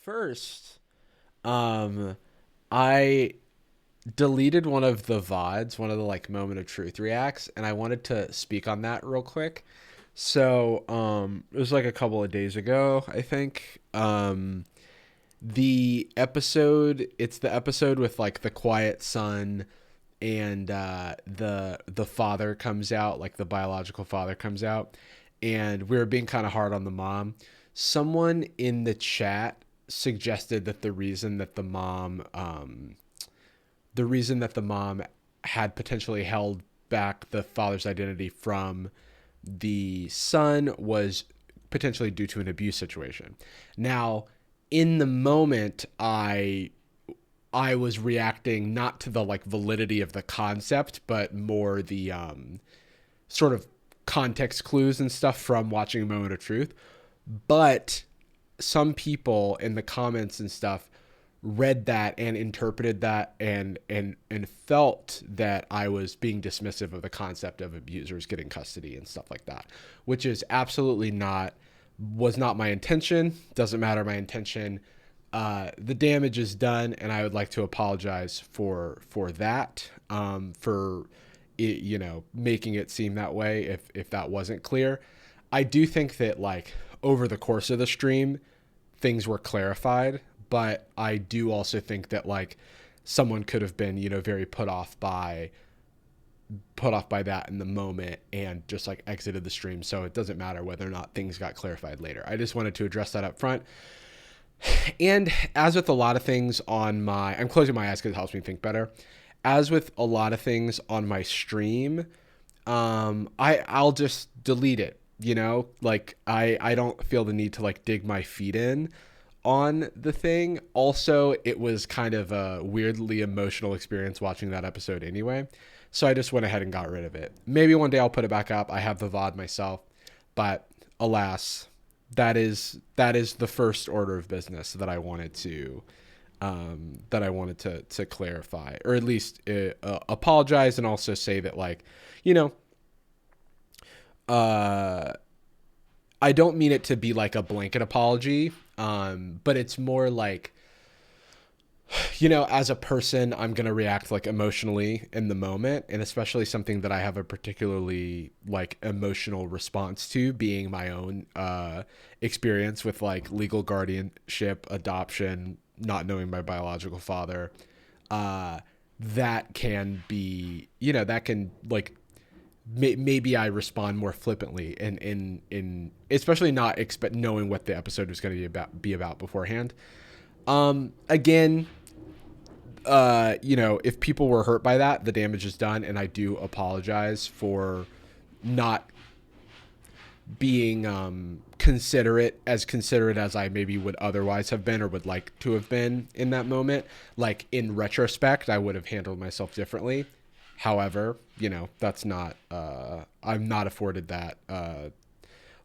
First, um, I deleted one of the VODs, one of the like moment of truth reacts, and I wanted to speak on that real quick. So, it was like a couple of days ago, I think. It's the episode with like the quiet son and the father comes out, like the biological father comes out, and we were being kind of hard on the mom. Someone in the chat suggested that the reason that the mom had potentially held back the father's identity from the son was potentially due to an abuse situation. Now, in the moment, I was reacting not to the like validity of the concept, but more the sort of context clues and stuff from watching a moment of truth. But some people in the comments and stuff read that and interpreted that and felt that I was being dismissive of the concept of abusers getting custody and stuff like that, which is absolutely not was not my intention. Doesn't matter my intention. The damage is done, and I would like to apologize for that, for it, making it seem that way if that wasn't clear. I do think that like over the course of the stream, things were clarified, but I do also think that like someone could have been very put off by that in the moment and just like exited the stream. So it doesn't matter whether or not things got clarified later. I just wanted to address that up front. And as with a lot of things I'm closing my eyes because it helps me think better. As with a lot of things on my stream, I'll just delete it. Like I don't feel the need to like dig my feet in on the thing. Also, it was kind of a weirdly emotional experience watching that episode anyway. So I just went ahead and got rid of it. Maybe one day I'll put it back up. I have the VOD myself, but alas, that is the first order of business that I wanted to clarify, or at least apologize, and also say that like, uh, I don't mean it to be like a blanket apology, but it's more like, as a person, I'm going to react like emotionally in the moment, and especially something that I have a particularly like emotional response to, being my own experience with like legal guardianship, adoption, not knowing my biological father. That can be, that can like maybe I respond more flippantly in especially not expect knowing what the episode was going to be about beforehand. Again, if people were hurt by that, the damage is done, and I do apologize for not being considerate as I maybe would otherwise have been or would like to have been in that moment. Like in retrospect, I would have handled myself differently. However, that's not I'm not afforded that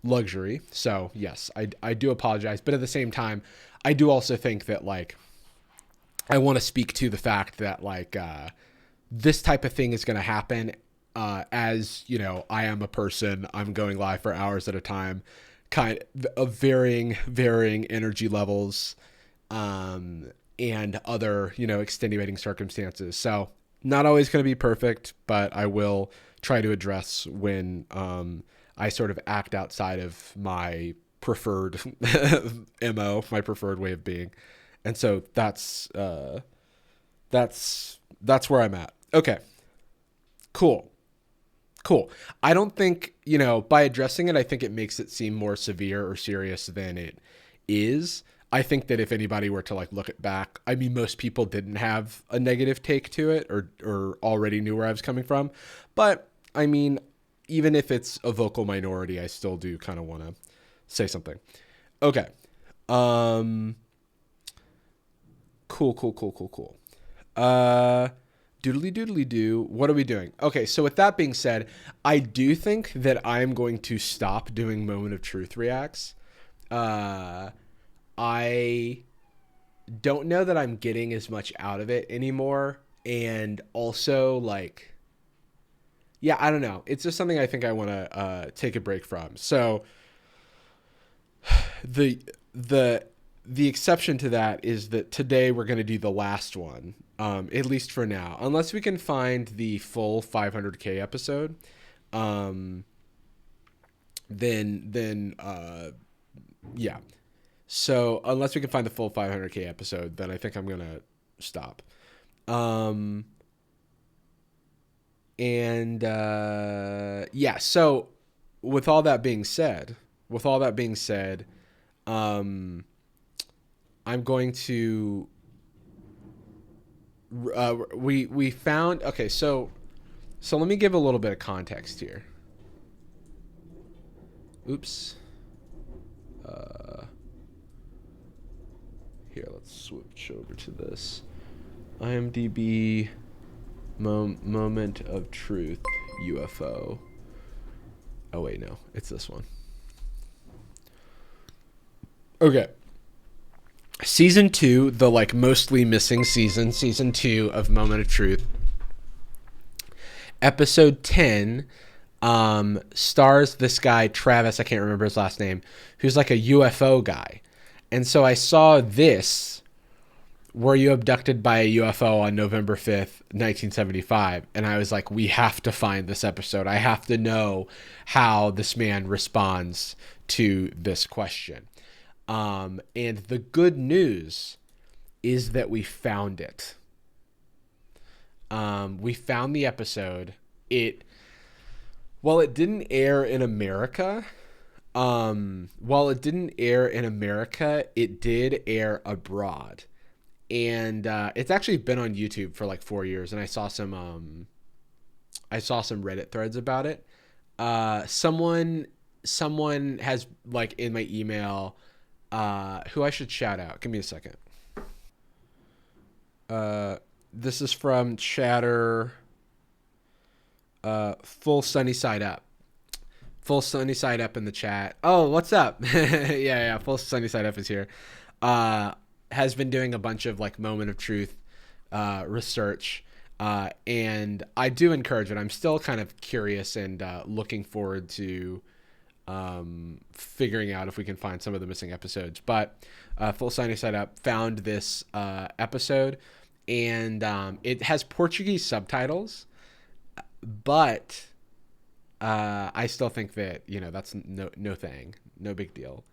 luxury. So yes, I do apologize, but at the same time, I do also think that like I want to speak to the fact that like this type of thing is going to happen. As I am a person. I'm going live for hours at a time, kind of varying energy levels, and other extenuating circumstances. So not always going to be perfect, but I will try to address when I sort of act outside of my preferred mo, my preferred way of being. And so that's where I'm at. Okay, cool. I don't think, by addressing it, I think it makes it seem more severe or serious than it is. I think that if anybody were to like look it back, I mean, most people didn't have a negative take to it or already knew where I was coming from. But I mean, even if it's a vocal minority, I still do kind of want to say something. Okay. Cool. Doodly doodly do. What are we doing? Okay, so with that being said, I do think that I'm going to stop doing moment of truth reacts. I don't know that I'm getting as much out of it anymore, and also like, yeah, I don't know. It's just something I think I want to take a break from. So the the exception to that is that today we're going to do the last one, at least for now, unless we can find the full 500K episode. Then yeah. So unless we can find the full 500K episode, then I think I'm going to stop. Yeah, so with all that being said, I'm going to, we found, okay, so let me give a little bit of context here. Oops. Here, let's switch over to this. IMDb moment of truth UFO. Oh wait, no, it's this one. Okay. Season 2, the like mostly missing season 2 of Moment of Truth. Episode 10 stars this guy Travis, I can't remember his last name, who's like a UFO guy. And so I saw this, were you abducted by a UFO on November 5th, 1975? And I was like, we have to find this episode. I have to know how this man responds to this question. And the good news is that we found it. We found the episode. While it didn't air in America, it did air abroad. And it's actually been on YouTube for like 4 years, and I saw some Reddit threads about it. Someone has like in my email who I should shout out. Give me a second. This is from Chatter. Full sunny side up. Full sunny side up in the chat. Oh, what's up? yeah. Full sunny side up is here. Has been doing a bunch of like moment of truth research, and I do encourage it. I'm still kind of curious and looking forward to figuring out if we can find some of the missing episodes. But Full Sunny Side Up found this episode, and it has Portuguese subtitles, but I still think that, you know, that's no thing, no big deal.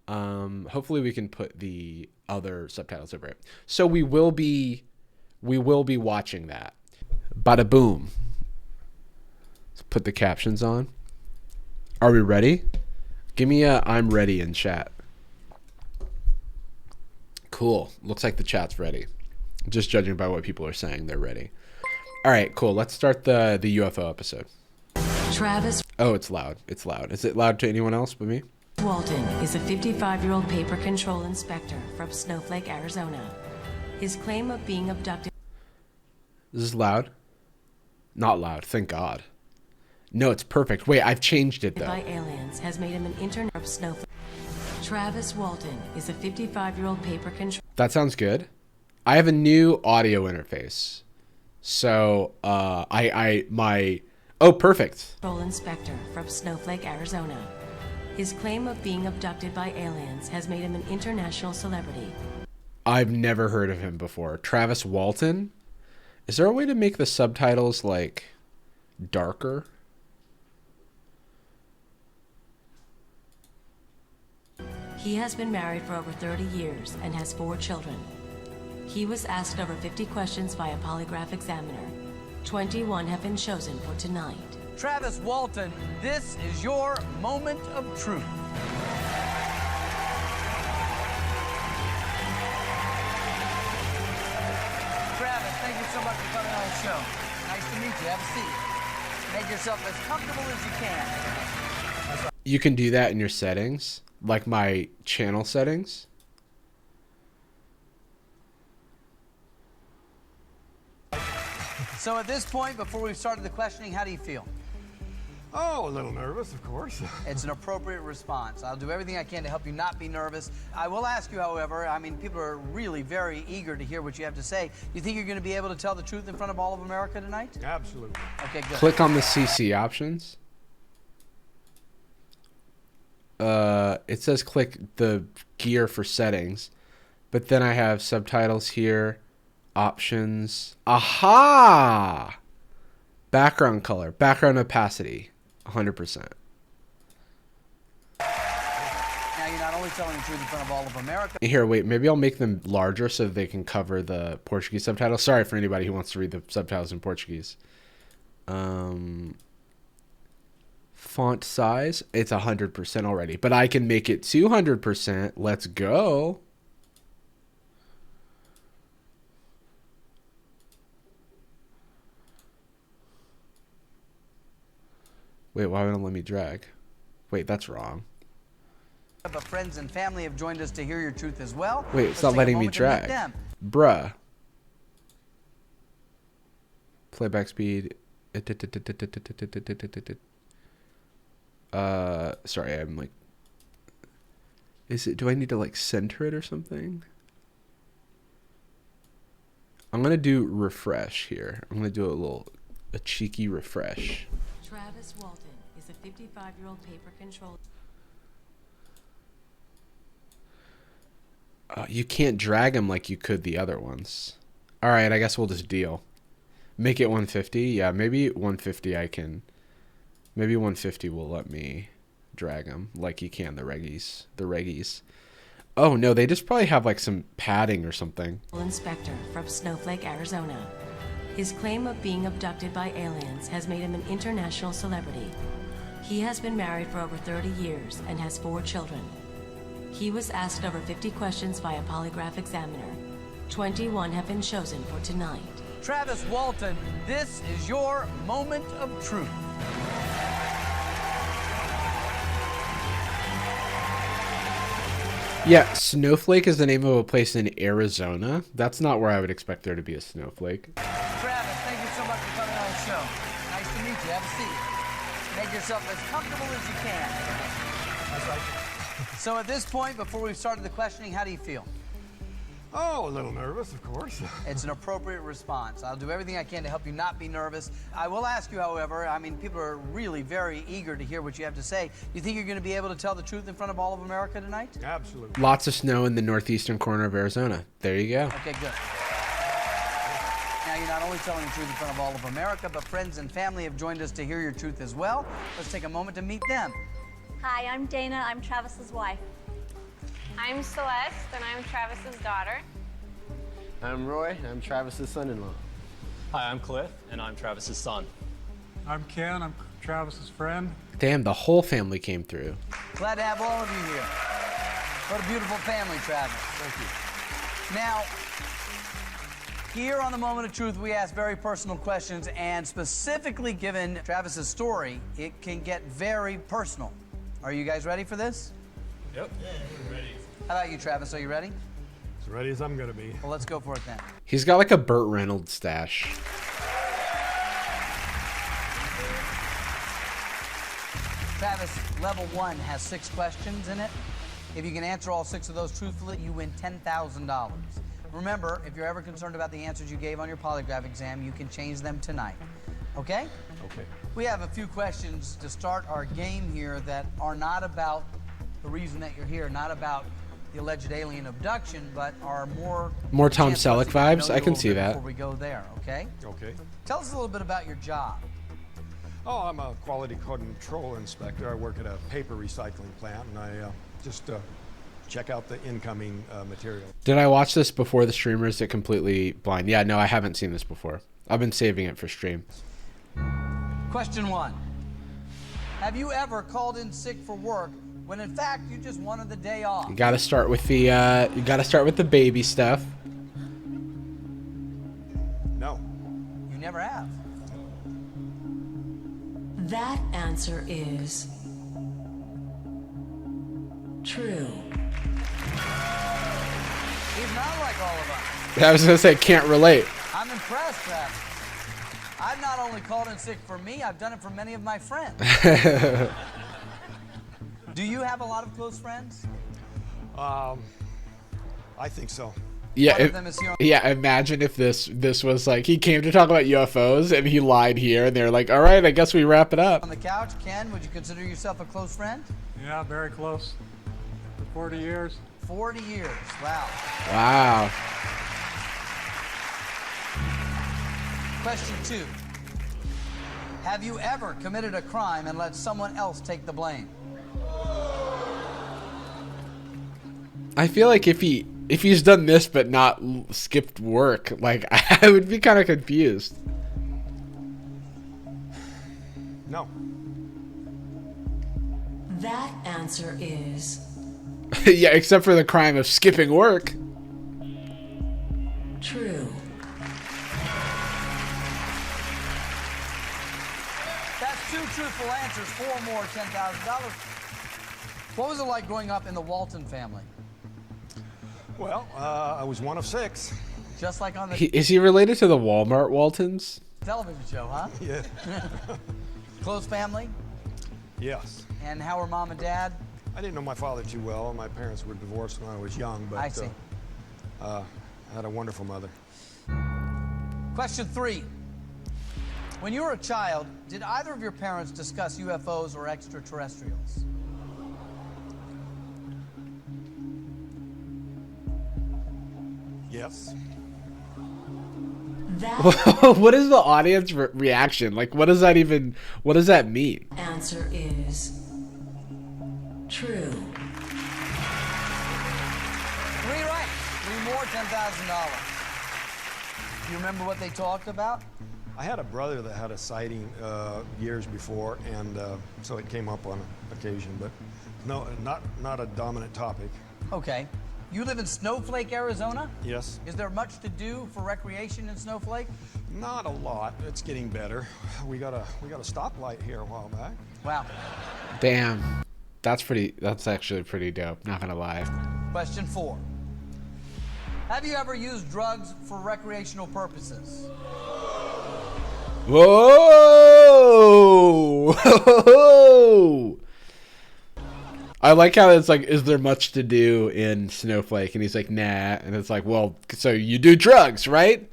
Hopefully we can put the other subtitles over it. So we will be watching that. Bada boom. Let's put the captions on. Are we ready? Give me a I'm ready in chat. Cool. Looks like the chat's ready. Just judging by what people are saying, they're ready. All right, cool. Let's start the UFO episode. Travis. Oh, it's loud. It's loud. Is it loud to anyone else but me? Walton is a 55-year-old paper control inspector from Snowflake, Arizona. His claim of being abducted... Is this loud? Not loud, thank God. No, it's perfect. Wait, I've changed it, though. ...by aliens has made him an intern of Snowflake. Travis Walton is a 55-year-old paper control... That sounds good. I have a new audio interface. So, Oh, perfect. ...control inspector from Snowflake, Arizona. His claim of being abducted by aliens has made him an international celebrity. I've never heard of him before. Travis Walton? Is there a way to make the subtitles, like, darker? He has been married for over 30 years and has 4 children. He was asked over 50 questions by a polygraph examiner. 21 have been chosen for tonight. Travis Walton, this is your moment of truth. Travis, thank you so much for coming on the show. Nice to meet you. Have a seat. Make yourself as comfortable as you can. You can do that in your settings, like my channel settings. So at this point, before we've started the questioning, how do you feel? Oh, a little nervous, of course. It's an appropriate response. I'll do everything I can to help you not be nervous. I will ask you, however, I mean, people are really very eager to hear what you have to say. You think you're going to be able to tell the truth in front of all of America tonight? Absolutely. Okay, good. Click on the CC options. It says click the gear for settings, but then I have subtitles here, options. Aha! Background color, background opacity, 100%. Now, you're not only telling the truth in front of all of America. Here, wait, maybe I'll make them larger so they can cover the Portuguese subtitles. Sorry for anybody who wants to read the subtitles in Portuguese. Font size, it's 100% already, but I can make it 200%. Let's go. Wait, why won't it let me drag? Wait, that's wrong. But friends and family have joined us to hear your truth as well. Wait, it's not letting me drag. Bruh. Playback speed. Sorry, I'm like... do I need to like center it or something? I'm gonna do refresh here. I'm gonna do a cheeky refresh. Travis Walton is a 55-year-old paper controller. You can't drag them like you could the other ones. All right, I guess we'll just deal. Make it 150. Yeah, maybe 150 I can. Maybe 150 will let me drag them like you can the reggies. Oh no, they just probably have like some padding or something. Inspector from Snowflake, Arizona. His claim of being abducted by aliens has made him an international celebrity. He has been married for over 30 years and has 4 children. He was asked over 50 questions by a polygraph examiner. 21 have been chosen for tonight. Travis Walton, this is your moment of truth. Yeah, Snowflake is the name of a place in Arizona. That's not where I would expect there to be a snowflake. Travis, thank you so much for coming on the show. Nice to meet you. Have a seat. Make yourself as comfortable as you can. That's right. So at this point, before we've started the questioning, how do you feel? Oh, a little nervous, of course. It's an appropriate response. I'll do everything I can to help you not be nervous. I will ask you, however, I mean, people are really very eager to hear what you have to say. You think you're going to be able to tell the truth in front of all of America tonight? Absolutely. Lots of snow in the northeastern corner of Arizona. There you go. Okay, good. Now, you're not only telling the truth in front of all of America, but friends and family have joined us to hear your truth as well. Let's take a moment to meet them. Hi, I'm Dana. I'm Travis's wife. I'm Celeste, and I'm Travis's daughter. I'm Roy, I'm Travis's son-in-law. Hi, I'm Cliff, and I'm Travis's son. I'm Ken, I'm Travis's friend. Damn, the whole family came through. Glad to have all of you here. What a beautiful family, Travis. Thank you. Now, here on the Moment of Truth, we ask very personal questions, and specifically given Travis's story, it can get very personal. Are you guys ready for this? Yep. Yeah, we're ready. How about you, Travis? Are you ready? As ready as I'm gonna be. Well, let's go for it then. He's got like a Burt Reynolds stash. Travis, level 1 has 6 questions in it. If you can answer all 6 of those truthfully, you win $10,000. Remember, if you're ever concerned about the answers you gave on your polygraph exam, you can change them tonight. Okay? Okay. We have a few questions to start our game here that are not about the reason that you're here, not about the alleged alien abduction, but are more Tom chance for us Selleck to get to know vibes? you I a can little see bit that. Before we go there, okay? Okay. Tell us a little bit about your job. Oh, I'm a quality control inspector. I work at a paper recycling plant, and I just check out the incoming material. Did I watch this before the stream, or is it completely blind? Yeah, no, I haven't seen this before. I've been saving it for stream. Question 1. Have you ever called in sick for work when in fact you just wanted the day off? You gotta start with the baby stuff. No. You never have. That answer is true. He's not like all of us. I was gonna say, can't relate. I'm impressed, Travis. I've not only called in sick for me, I've done it for many of my friends. Do you have a lot of close friends? I think so. Yeah, One of them is here. yeah. Imagine if this was like he came to talk about UFOs and he lied here, and they're like, "All right, I guess we wrap it up." On the couch, Ken, would you consider yourself a close friend? Yeah, very close. For 40 years. 40 years. Wow. Wow. Question 2. Have you ever committed a crime and let someone else take the blame? I feel like if he's done this but not skipped work, like I would be kind of confused. No. That answer is Yeah, except for the crime of skipping work. true. That's 2 truthful answers, 4 more, $10,000. What was it like growing up in the Walton family? Well, I was one of 6. Just like on the Is he related to the Walmart Waltons? television show, huh? Yeah. Close family? Yes. And how were mom and dad? I didn't know my father too well. My parents were divorced when I was young, but I see. I had a wonderful mother. Question 3. When you were a child, did either of your parents discuss UFOs or extraterrestrials? Yes. That What is the audience reaction? Like, what does that mean? answer is true. 3 right. 3 more, $10,000. Do you remember what they talked about? I had a brother that had a sighting years before, and so it came up on occasion, but no, not a dominant topic. Okay. You live in Snowflake, Arizona? Yes. Is there much to do for recreation in Snowflake? Not a lot. It's getting better. We got a stoplight here a while back. Wow. Damn. That's actually pretty dope, not gonna lie. Question 4. Have you ever used drugs for recreational purposes? Whoa! Whoa! I like how it's like, is there much to do in Snowflake? And he's like, nah. And it's like, well, so you do drugs, right?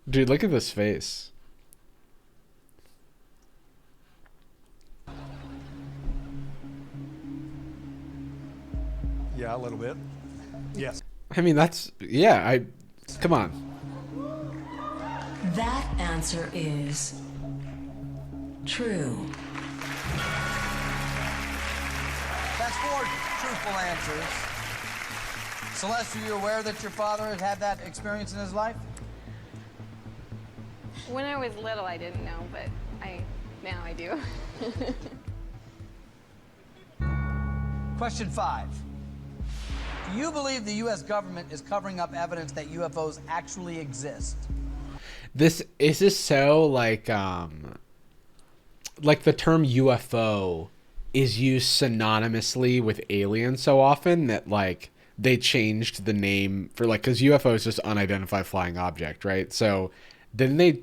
Dude, look at this face. Yeah, a little bit. Yes. I mean, come on. That answer is true. That's 4 truthful answers. Celeste, are you aware that your father had had that experience in his life? When I was little, I didn't know, but now I do. Question 5. Do you believe the U.S. government is covering up evidence that UFOs actually exist? Is this so like the term UFO is used synonymously with alien so often that like they changed the name for like, because UFO is just unidentified flying object, right? So didn't they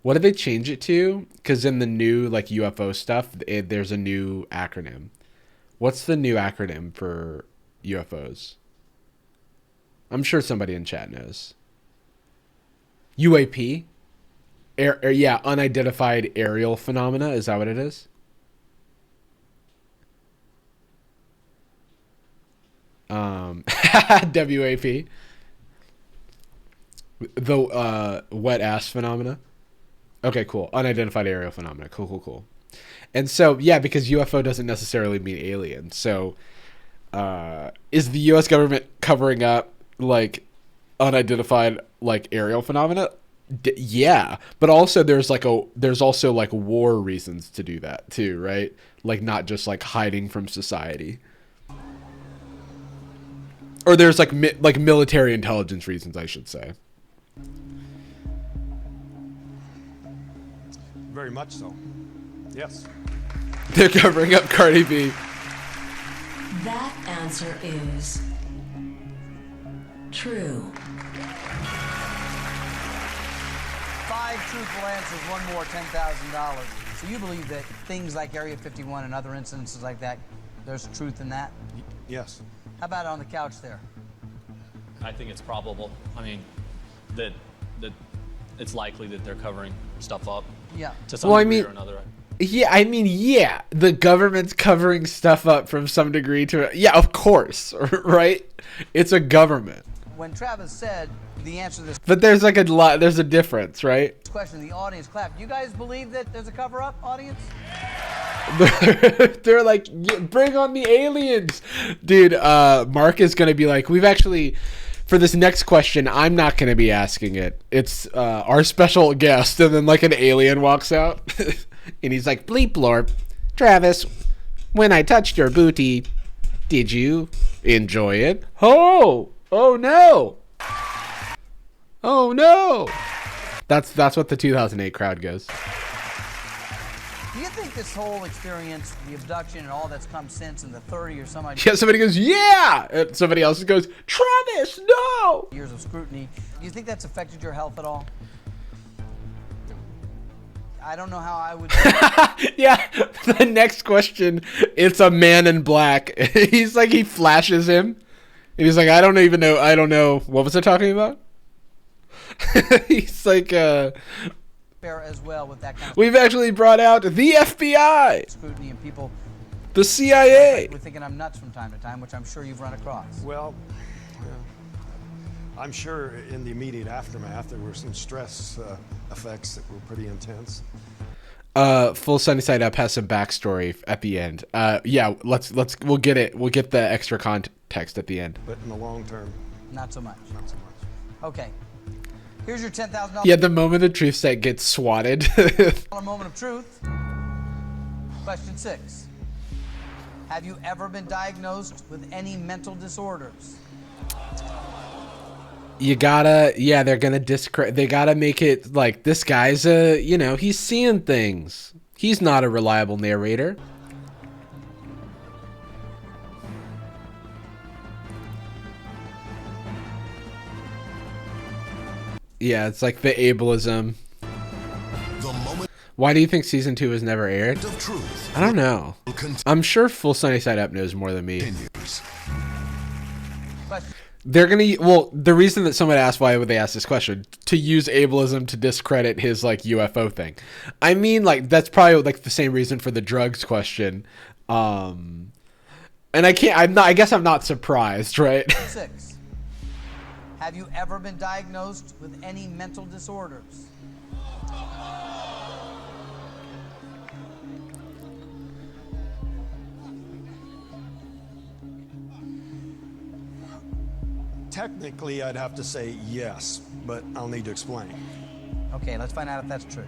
what did they change it to? Because in the new like UFO stuff, there's a new acronym. What's the new acronym for UFOs? I'm sure somebody in chat knows. UAP? Yeah, unidentified aerial phenomena. Is that what it is? WAP. The wet ass phenomena. Okay, cool. Unidentified aerial phenomena. Cool. And so, yeah, because UFO doesn't necessarily mean alien. So, is the U.S. government covering up like unidentified like aerial phenomena? Yeah, but also there's also war reasons to do that too, right? Like not just like hiding from society. Or there's like military intelligence reasons, I should say. Very much so. Yes. They're covering up Cardi B. That answer is true. 5 truthful answers, 1 more, $10,000. So you believe that things like Area 51 and other incidences like that, there's truth in that? Yes. How about on the couch there? I think it's probable. I mean, that it's likely that they're covering stuff up Yeah. to some Well, I degree mean- or another. Yeah, I mean, yeah, the government's covering stuff up from some degree to, yeah, of course, right? It's a government. When Travis said the answer to this But there's like there's a difference, right? question, the audience clapped. You guys believe that there's a cover-up, audience? They're like, yeah, bring on the aliens. Dude, Mark is going to be like, we've actually, for this next question, I'm not going to be asking it. It's our special guest. And then like an alien walks out. And he's like, bleep blorp, Travis, when I touched your booty, did you enjoy it? Oh no. Oh no. That's what the 2008 crowd goes. Do you think this whole experience, the abduction and all that's come since in the 30 or some odd Yeah, somebody goes, yeah! And somebody else goes, Travis, no! years of scrutiny, do you think that's affected your health at all? I don't know how I would... Yeah, the next question, it's a man in black. He's like, he flashes him. And he's like, I don't know. What was I talking about? He's like, as well with that kind of we've actually brought out the FBI, scrutiny and people... the CIA. We're thinking I'm nuts from time to time, which I'm sure you've run across. Well, I'm sure in the immediate aftermath there were some stress effects that were pretty intense. Full Sunny Side Up has some backstory at the end. Yeah, we'll get it. We'll get the extra context at the end. But in the long term, not so much. Not so much. Okay. Here's your $10,000. Yeah, the moment the truth set gets swatted. A moment of truth. Question 6. Have you ever been diagnosed with any mental disorders? You gotta, yeah, they're gonna discredit. They gotta make it like this guy's he's seeing things. He's not a reliable narrator. Yeah, it's like the ableism. Why do you think season 2 was never aired? I don't know. I'm sure Full Sunny Side Up knows more than me. They're gonna, well, the reason that someone asked why would they ask this question, to use ableism to discredit his like UFO thing. I mean, like that's probably like the same reason for the drugs question. And I guess I'm not surprised, right? 6. Have you ever been diagnosed with any mental disorders? technically I'd have to say yes, but I'll need to explain. Okay, let's find out if that's true.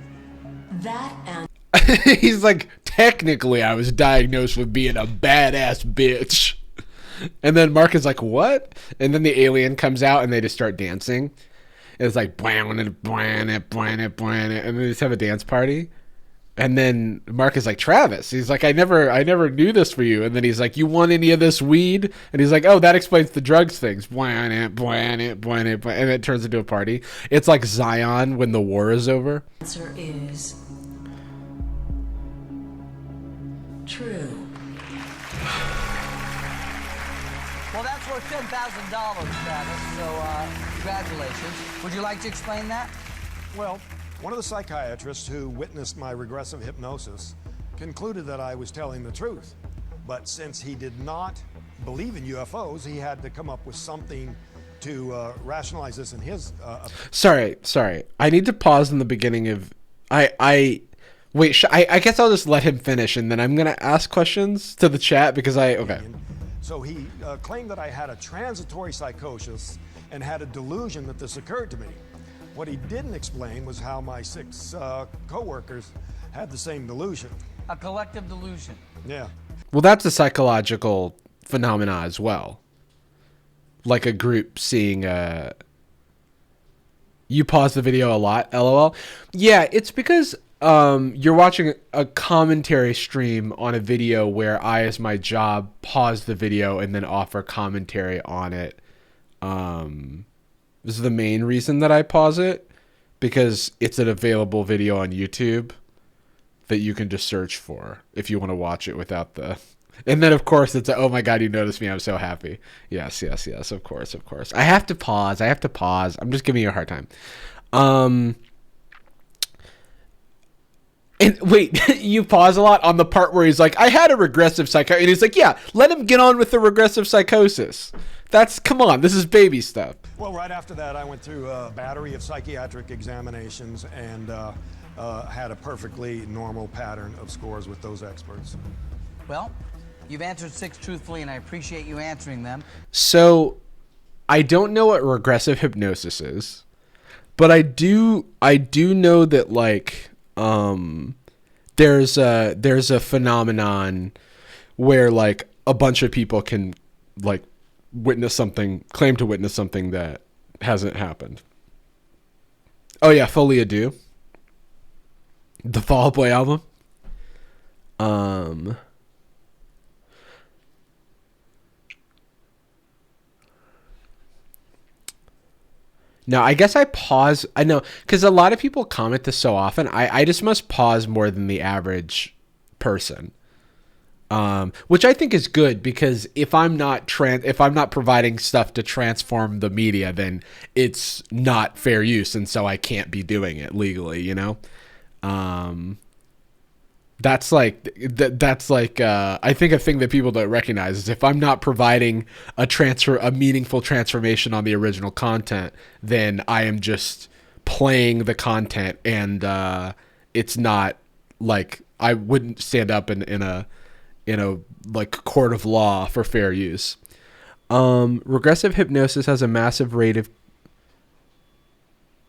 That and He's like, technically I was diagnosed with being a badass bitch. And then Mark is like, what? And then the alien comes out and they just start dancing. It's like, and then they just have a dance party. And then Mark is like, Travis. He's like, I never knew this for you. And then he's like, you want any of this weed? And he's like, oh, that explains the drugs things. And it turns into a party. It's like Zion when the war is over. answer is true. Well, that's worth $10,000, Travis. So, congratulations. Would you like to explain that? Well, one of the psychiatrists who witnessed my regressive hypnosis concluded that I was telling the truth. But since he did not believe in UFOs, he had to come up with something to rationalize this in his... Sorry. I need to pause in the beginning of... I guess I'll just let him finish, and then I'm going to ask questions to the chat because okay. So he claimed that I had a transitory psychosis and had a delusion that this occurred to me. What he didn't explain was how my 6 co-workers had the same delusion. A collective delusion. Yeah. Well, that's a psychological phenomena as well. Like a group seeing You pause the video a lot, LOL. Yeah, it's because you're watching a commentary stream on a video where I, as my job, pause the video and then offer commentary on it. This is the main reason that I pause it, because it's an available video on YouTube that you can just search for if you want to watch it without the... And then, of course, it's oh my God, you noticed me. I'm so happy. Yes. Of course. I have to pause. I'm just giving you a hard time. And wait, you pause a lot on the part where he's like, I had a regressive psychosis. And he's like, yeah, let him get on with the regressive psychosis. Come on, this is baby stuff. Well, right after that, I went through a battery of psychiatric examinations and had a perfectly normal pattern of scores with those experts. Well, you've answered 6 truthfully, and I appreciate you answering them. So, I don't know what regressive hypnosis is, but I do know that, like, there's a phenomenon where, like, a bunch of people can, like, claim to witness something that hasn't happened. Oh yeah, Folie à Deux, the Fall Out Boy album. No, I guess I pause. I know, because a lot of people comment this so often. I just must pause more than the average person, which I think is good, because if I'm not providing stuff to transform the media, then it's not fair use, and so I can't be doing it legally. You know, that's like I think a thing that people don't recognize is if I'm not providing a meaningful transformation on the original content, then I am just playing the content, and it's not like I wouldn't stand up in a like court of law for fair use. Regressive hypnosis has a massive rate of.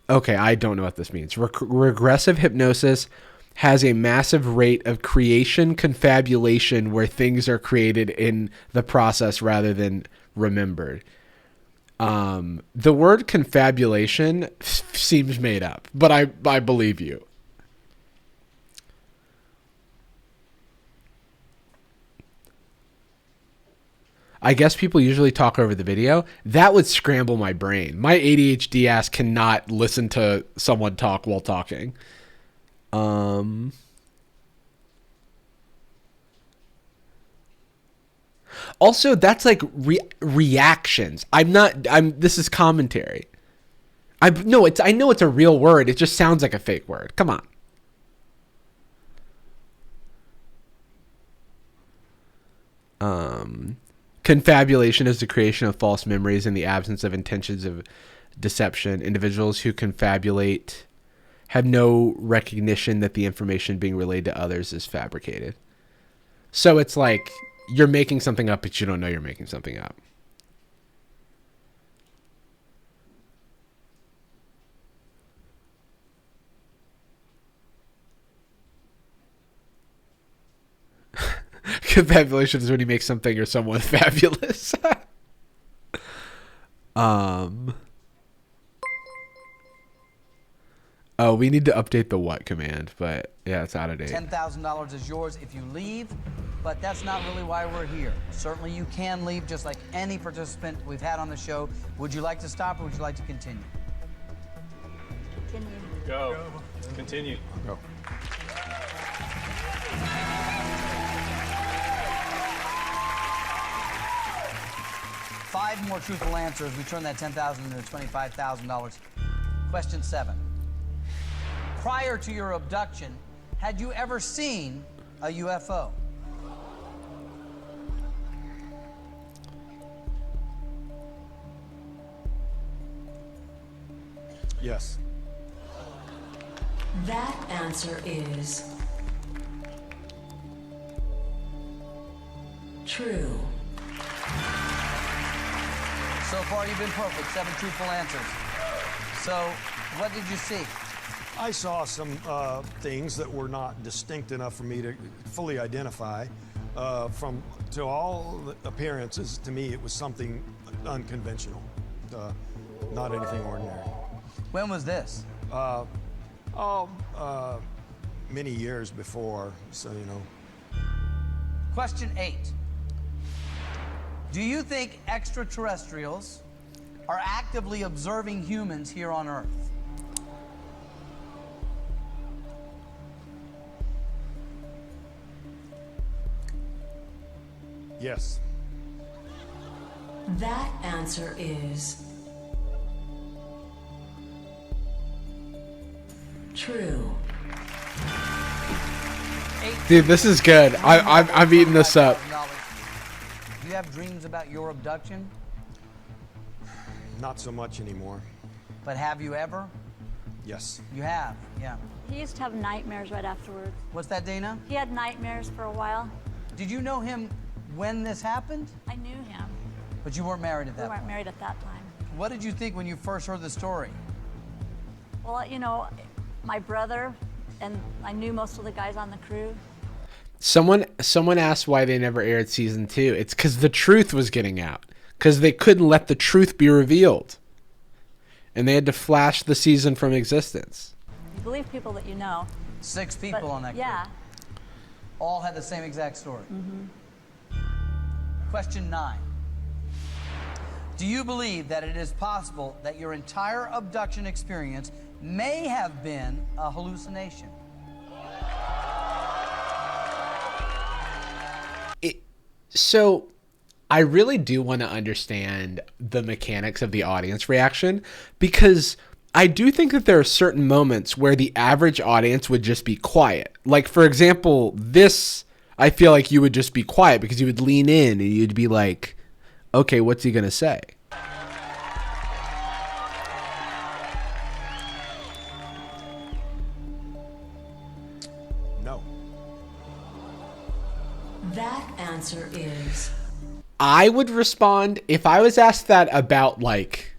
Okay, I don't know what this means. Regressive hypnosis has a massive rate of creation confabulation, where things are created in the process rather than remembered. The word confabulation seems made up, but I believe you. I guess people usually talk over the video. That would scramble my brain. My ADHD ass cannot listen to someone talk while talking. Also, that's like reactions. This is commentary. I know it's a real word. It just sounds like a fake word. Come on. Confabulation is the creation of false memories in the absence of intentions of deception. Individuals who confabulate have no recognition that the information being relayed to others is fabricated. So it's like you're making something up, but you don't know you're making something up. Confabulation is when you make something or someone fabulous. Oh, we need to update the what command, but yeah, it's out of date. $10,000 is yours if you leave, but that's not really why we're here. Certainly you can leave, just like any participant we've had on the show. Would you like to stop, or would you like to continue? Continue. Go. Continue. Go. Five more truthful answers. We turn that $10,000 into $25,000. Question 7. Prior to your abduction, had you ever seen a UFO? Yes. That answer is true. So far, you've been perfect. 7 truthful answers. So, what did you see? I saw some things that were not distinct enough for me to fully identify. To all appearances, to me, it was something unconventional, not anything ordinary. When was this? Many years before, so you know. Question 8. Do you think extraterrestrials are actively observing humans here on Earth? Yes. That answer is true. Dude, this is good. I'm eating this up. Do you have dreams about your abduction? Not so much anymore. But have you ever? Yes. You have, yeah. He used to have nightmares right afterwards. What's that, Dana? He had nightmares for a while. Did you know him when this happened? I knew him. But you weren't married at that We weren't point. married at that time. What did you think when you first heard the story? Well, you know, my brother, and I knew most of the guys on the crew. Someone asked why they never aired season 2. It's because the truth was getting out. Because they couldn't let the truth be revealed. And they had to flash the season from existence. You believe people that you know. 6 people But, on that yeah. group. All had the same exact story. Question 9. Do you believe that it is possible that your entire abduction experience may have been a hallucination? So I really do want to understand the mechanics of the audience reaction, because I do think that there are certain moments where the average audience would just be quiet. Like, for example, this, I feel like you would just be quiet because you would lean in and you'd be like, okay, what's he going to say? No. That answer is I would respond if I was asked that about like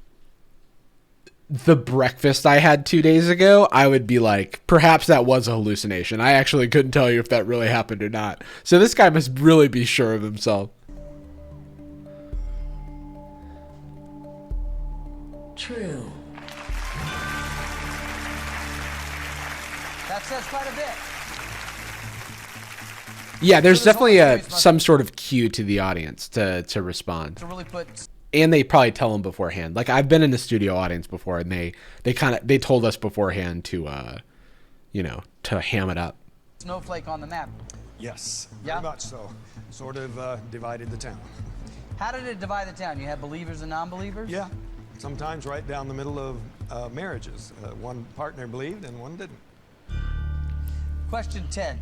the breakfast I had 2 days ago. I would be like, perhaps that was a hallucination. I actually couldn't tell you if that really happened or not. So this guy must really be sure of himself. true. That says quite a bit. Yeah, there's So this definitely whole series must- some sort of cue to the audience to respond. To really put And they probably tell them beforehand. Like, I've been in the studio audience before, and they told us beforehand to to ham it up. Snowflake on the map. Yes. Yeah? Very much so. Sort of divided the town. How did it divide the town? You had believers and non-believers? Yeah. Sometimes right down the middle of marriages. One partner believed and one didn't. Question 10.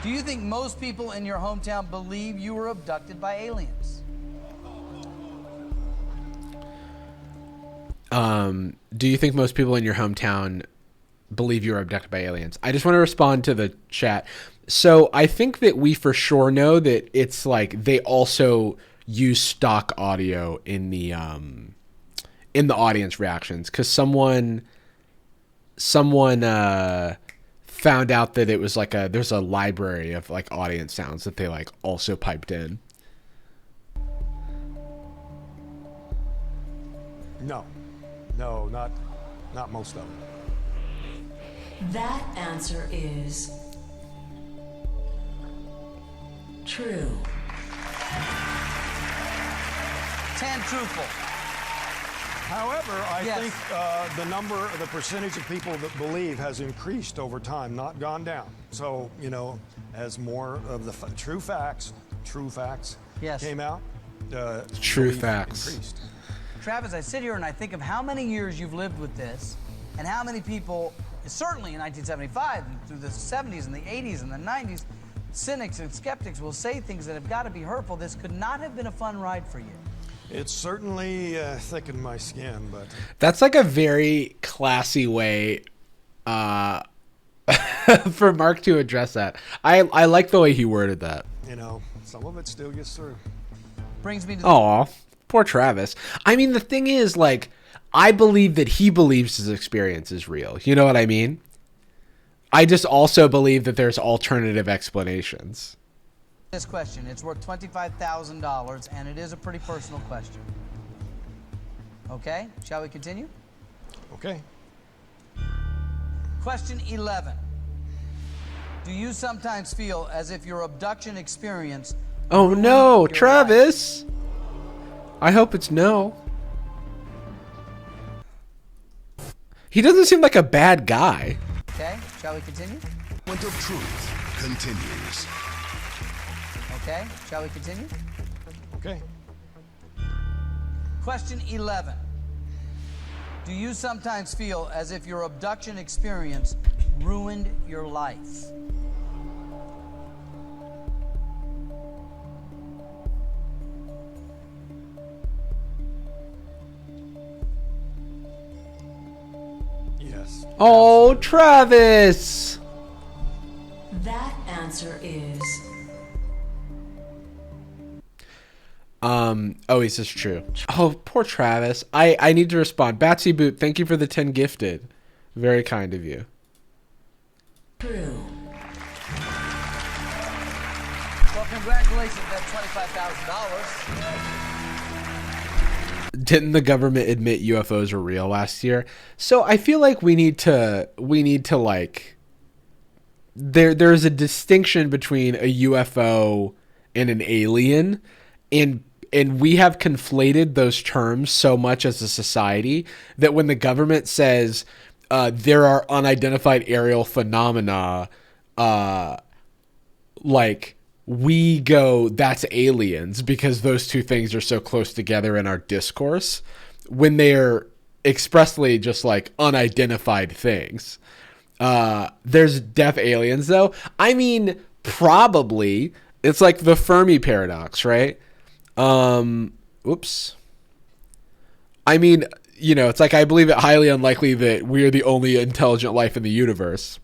Do you think most people in your hometown believe you were abducted by aliens? Do you think most people in your hometown believe you were abducted by aliens? I just want to respond to the chat. So I think that we for sure know that it's like they also use stock audio in the audience reactions, because someone found out that it was like there's a library of like audience sounds that they like also piped in. No, not most of them. That answer is true. 10 truthful. However, I Yes. think the percentage of people that believe has increased over time, not gone down. So, as more of the true facts Yes. came out, True belief facts. increased. Travis, I sit here and I think of how many years you've lived with this, and how many people, certainly in 1975, and through the 70s and the 80s and the 90s, cynics and skeptics will say things that have got to be hurtful. This could not have been a fun ride for you. It certainly thickened my skin, but That's like a very classy way for Mark to address that. I like the way he worded that. some of it still gets through. Brings me to the Aw, poor Travis. I mean, the thing is, like, I believe that he believes his experience is real. You know what I mean? I just also believe that there's alternative explanations. this question. It's worth $25,000, and it is a pretty personal question. Okay, shall we continue? Okay. Question 11. Do you sometimes feel as if your abduction experience... Oh ruined no, your Travis! I hope it's no. He doesn't seem like a bad guy. life? Okay, shall we continue? Moment of truth continues. Okay, shall we continue? Okay. Question 11. Do you sometimes feel as if your abduction experience ruined your life? Yes. Oh, Travis. That answer is Oh, this is true. Oh, poor Travis. I need to respond. Batsy Boot, thank you for the 10 gifted. Very kind of you. true. Well, congratulations, that's $25,000. Didn't the government admit UFOs were real last year? So I feel like we need to like there's a distinction between a UFO and an alien, and we have conflated those terms so much as a society that when the government says there are unidentified aerial phenomena, like we go, that's aliens, because those two things are so close together in our discourse, when they're expressly just like unidentified things. There's deaf aliens though. I mean, probably it's like the Fermi paradox, right? Oops. I mean, you know, it's like, I believe it highly unlikely that we're the only intelligent life in the universe.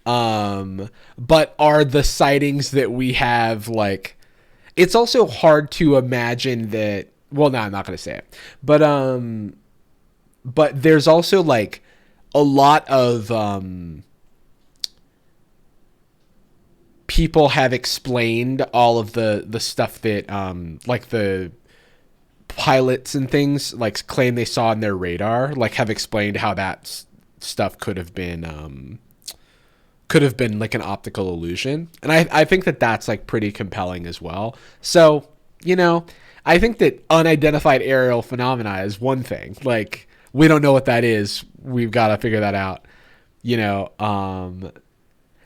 But are the sightings that we have, like, it's also hard to imagine that, well, no, I'm not going to say it, but there's also like a lot of, people have explained all of the stuff that, like the pilots and things like claim they saw on their radar, like have explained how that stuff could have been like an optical illusion. And I think that that's like pretty compelling as well. So, you know, I think that unidentified aerial phenomena is one thing. Like, we don't know what that is. We've got to figure that out. You know,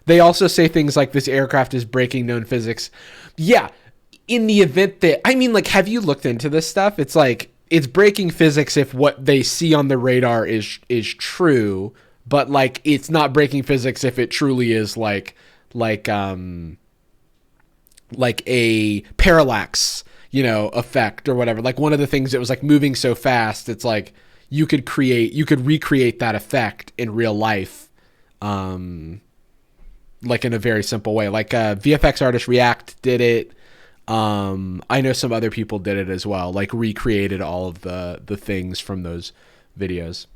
they also say things like this aircraft is breaking known physics. Yeah. In the event that, I mean, like, have you looked into this stuff? It's like, it's breaking physics if what they see on the radar is true, but like, it's not breaking physics if it truly is like a parallax, you know, effect or whatever. Like, one of the things that was like moving so fast, it's like you could recreate that effect in real life. Like in a very simple way, like VFX artist React did it. I know some other people did it as well, like recreated all of the things from those videos.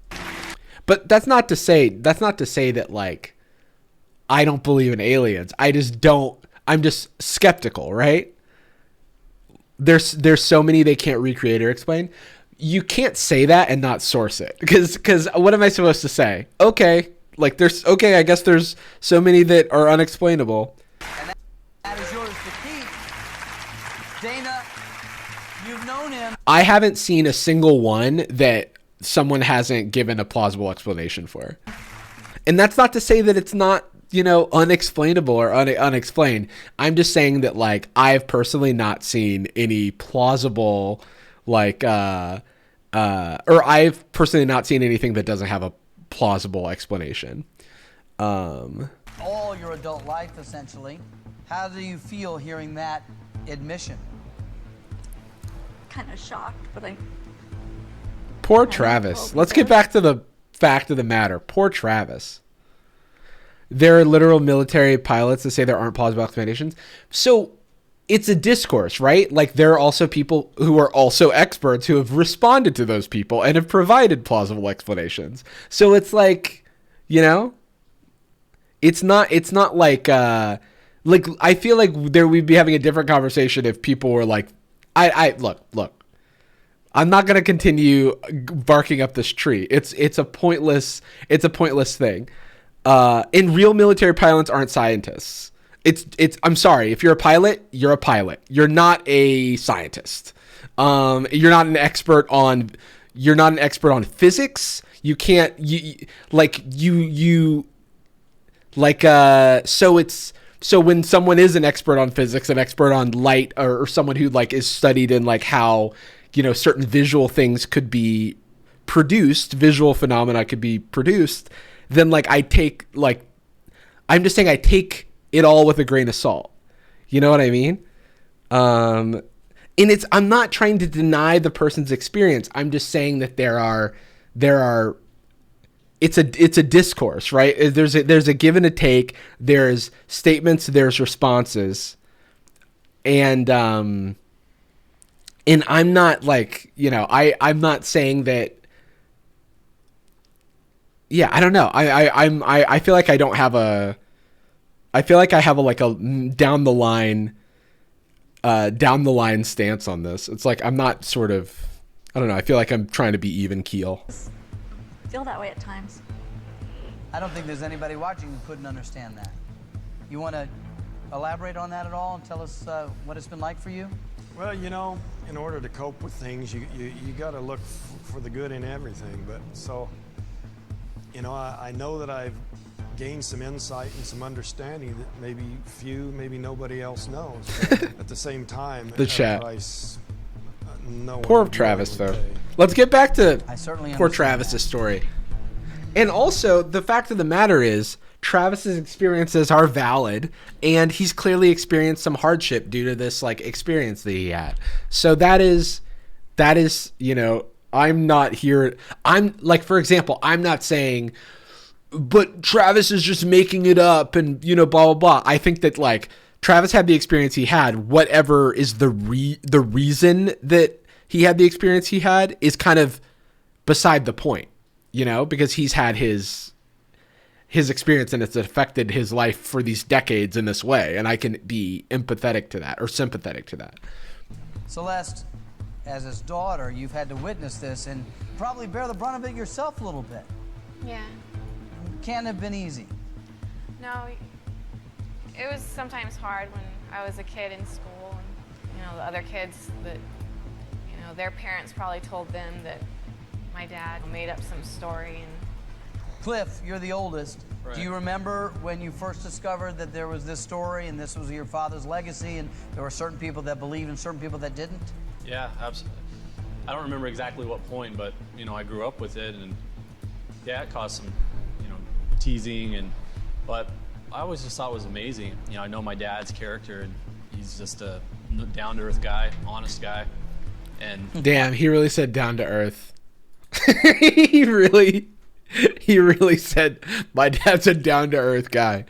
But that's not to say that like I don't believe in aliens. I'm just skeptical, right? There's so many they can't recreate or explain. You can't say that and not source it, because what am I supposed to say? Okay, like I guess there's so many that are unexplainable. And that is yours to keep. Dana, you've known him. I haven't seen a single one that someone hasn't given a plausible explanation for. And that's not to say that it's not, you know, unexplainable or unexplained. I'm just saying that, like, I've personally not seen any plausible, like, or I've personally not seen anything that doesn't have a plausible explanation. All your adult life, essentially. How do you feel hearing that admission? Kind of shocked, but Poor Travis. Let's get back to the fact of the matter. Poor Travis. There are literal military pilots that say there aren't plausible explanations. So it's a discourse, right? Like, there are also people who are also experts who have responded to those people and have provided plausible explanations. So it's like, you know, it's not like I feel like we'd be having a different conversation if people were like, look, I'm not going to continue barking up this tree. It's a pointless thing. And real military pilots aren't scientists. I'm sorry. If you're a pilot, you're a pilot. You're not a scientist. You're not an expert on physics. You can't, so when someone is an expert on physics, an expert on light, or someone who like is studied in like how, you know, certain visual things could be produced, visual phenomena could be produced, then like I'm just saying I take it all with a grain of salt. You know what I mean? And I'm not trying to deny the person's experience. I'm just saying that there are it's a discourse, right? There's a give and a take. There's statements, there's responses, and I'm not like, I'm not saying that. Yeah, I don't know. I feel like I don't have a. I feel like I have a down the line stance on this. It's like I'm not sort of. I don't know. I feel like I'm trying to be even keel. I feel that way at times. I don't think there's anybody watching who couldn't understand that. You want to elaborate on that at all and tell us what it's been like for you? Well, in order to cope with things, you got to look for the good in everything. But so, I know that I've gained some insight and some understanding that maybe nobody else knows. But at the same time, the chat. No poor Travis, though. Let's get back to poor Travis's story. And also, the fact of the matter is, Travis's experiences are valid, and he's clearly experienced some hardship due to this experience that he had. So that is, I'm not here. I'm like, for example, I'm not saying, but Travis is just making it up and blah blah blah. I think that Travis had the experience he had. Whatever is the reason that he had the experience he had is kind of beside the point, because he's had his experience and it's affected his life for these decades in this way, and I can be empathetic to that or sympathetic to that. Celeste, as his daughter, you've had to witness this and probably bear the brunt of it yourself a little bit. Yeah. Can't have been easy. No, it was sometimes hard when I was a kid in school, and the other kids that, their parents probably told them that my dad made up some story. And Cliff, you're the oldest. Right. Do you remember when you first discovered that there was this story and this was your father's legacy and there were certain people that believed and certain people that didn't? Yeah, absolutely. I don't remember exactly what point, but I grew up with it, and yeah, it caused some teasing, but I always just thought it was amazing. I know my dad's character, and he's just a down-to-earth guy, honest guy, and damn, he really said down to earth. he really said my dad's a down to earth guy.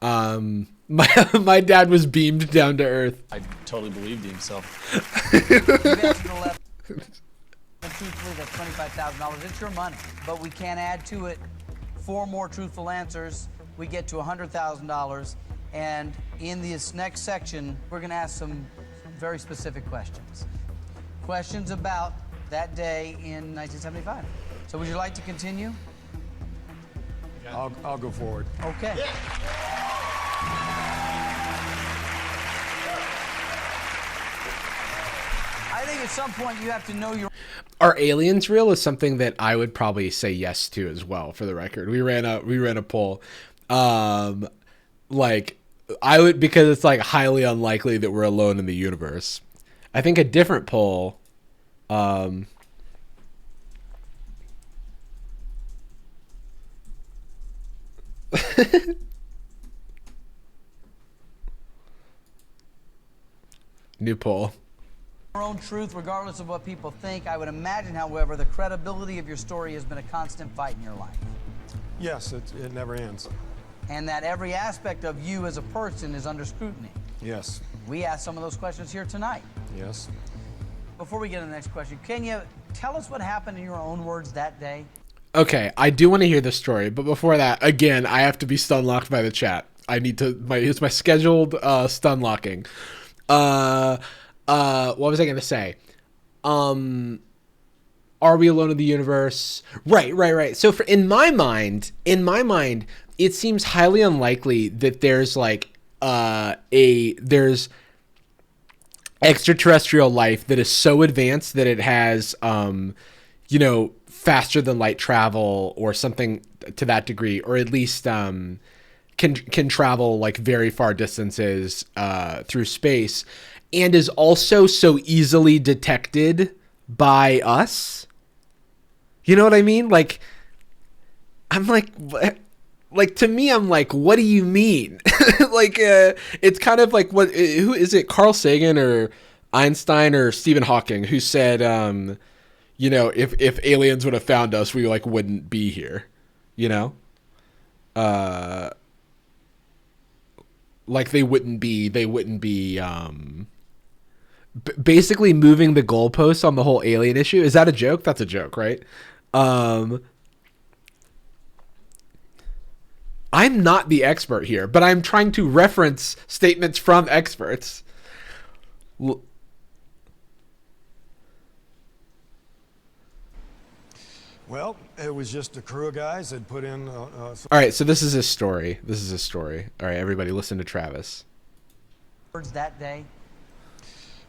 My dad was beamed down to earth. I totally believed him. So. Truthfully, that's $25,000. It's your money, but we can add to it 4 more truthful answers. We get to $100,000, and in this next section, we're going to ask some very specific questions. Questions about that day in 1975. So would you like to continue? I'll go forward. Okay. Yeah. I think at some point you have to know your... Are aliens real is something that I would probably say yes to as well, for the record. We ran a poll. I would, because it's highly unlikely that we're alone in the universe. I think a different poll, new poll. Your own truth, regardless of what people think. I would imagine, however, the credibility of your story has been a constant fight in your life. Yes, it never ends. And that every aspect of you as a person is under scrutiny. Yes. We asked some of those questions here tonight. Yes. Before we get to the next question, can you tell us what happened in your own words that day? Okay, I do want to hear the story, but before that, again, I have to be stun locked by the chat. I need to. It's my scheduled stun locking. What was I going to say? Are we alone in the universe? Right. So in my mind, it seems highly unlikely that there's there's extraterrestrial life that is so advanced that it has, faster than light travel or something to that degree, or at least can travel very far distances through space, and is also so easily detected by us. You know what I mean? I'm to me, I'm what do you mean? It's kind of what, who is it? Carl Sagan or Einstein or Stephen Hawking who said, if aliens would have found us, we wouldn't be here. you know? Like they wouldn't be basically moving the goalposts on the whole alien issue. Is that a joke? That's a joke, right? I'm not the expert here, but I'm trying to reference statements from experts. Well, it was just a crew of guys that put in. All right, so this is a story. All right, everybody, listen to Travis. That day.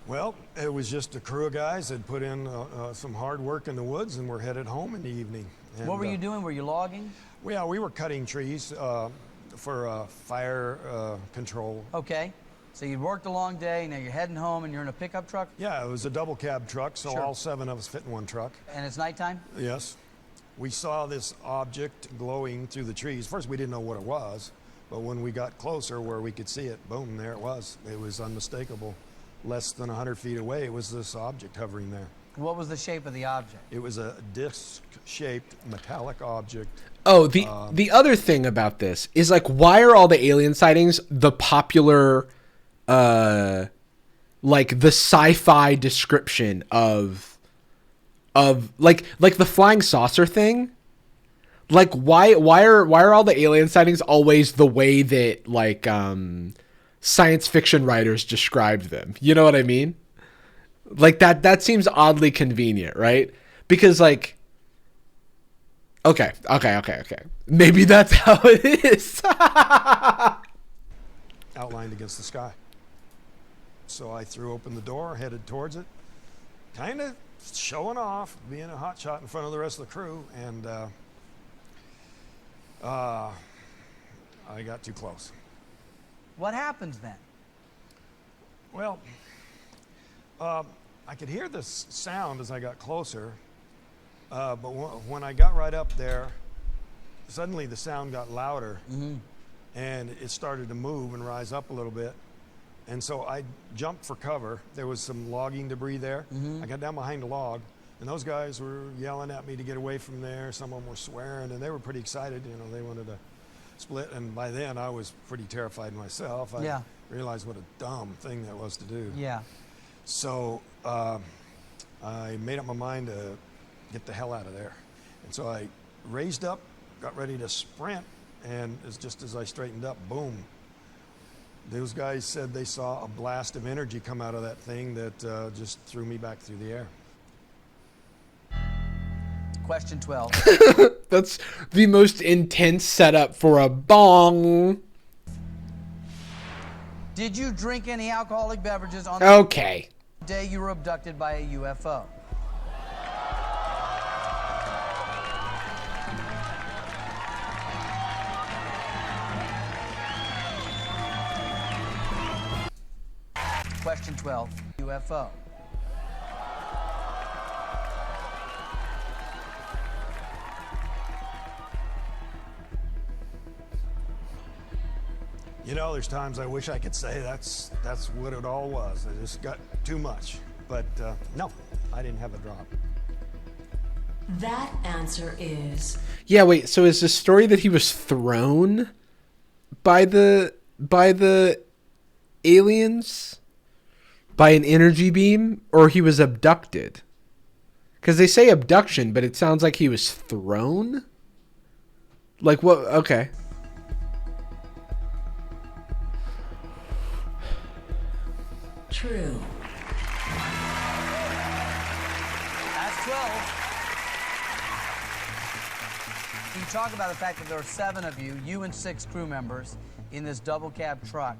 Well, it was just a crew of guys that put in some hard work in the woods, and we're headed home in the evening. And, what were you doing? Were you logging? Yeah, we were cutting trees for fire control. Okay. So you worked a long day, now you're heading home, and you're in a pickup truck? Yeah, it was a double cab truck, so Sure. all 7 of us fit in one truck. And it's nighttime? Yes. We saw this object glowing through the trees. First, we didn't know what it was, but when we got closer where we could see it, boom, there it was. It was unmistakable. Less than 100 feet away, it was this object hovering there. What was the shape of the object? It was a disc-shaped metallic object. Oh, the other thing about this is, like, why are all the alien sightings the popular, like, the sci-fi description of like the flying saucer thing? Like, why are all the alien sightings always the way that, like, science fiction writers described them? You know what I mean? Like, that seems oddly convenient, right? Because, like, okay. Maybe that's how it is. Outlined against the sky. So I threw open the door, headed towards it, kind of showing off, being a hot shot in front of the rest of the crew, and I got too close. What happens then? Well, I could hear this sound as I got closer, but when I got right up there, suddenly the sound got louder, and it started to move and rise up a little bit. And so I jumped for cover. There was some logging debris there. I got down behind a log, and those guys were yelling at me to get away from there. Some of them were swearing, and they were pretty excited. You know, they wanted to split. And by then, I was pretty terrified myself. I realized what a dumb thing that was to do. Yeah. So I made up my mind to get the hell out of there. And so I raised up, got ready to sprint, and just as I straightened up, boom. Those guys said they saw a blast of energy come out of that thing that just threw me back through the air. Question 12. That's the most intense setup for a bong. Did you drink any alcoholic beverages on the day you were abducted by a UFO? Question 12, UFO. You know, there's times I wish I could say that's what it all was. I just got too much. But no, I didn't have a drop. That answer is... Yeah, wait, so is the story that he was thrown by the aliens? By an energy beam? Or he was abducted? Because they say abduction, but it sounds like he was thrown? Like what? Okay. True. That's 12. You talk about the fact that there are 7 of you and 6 crew members, in this double cab truck,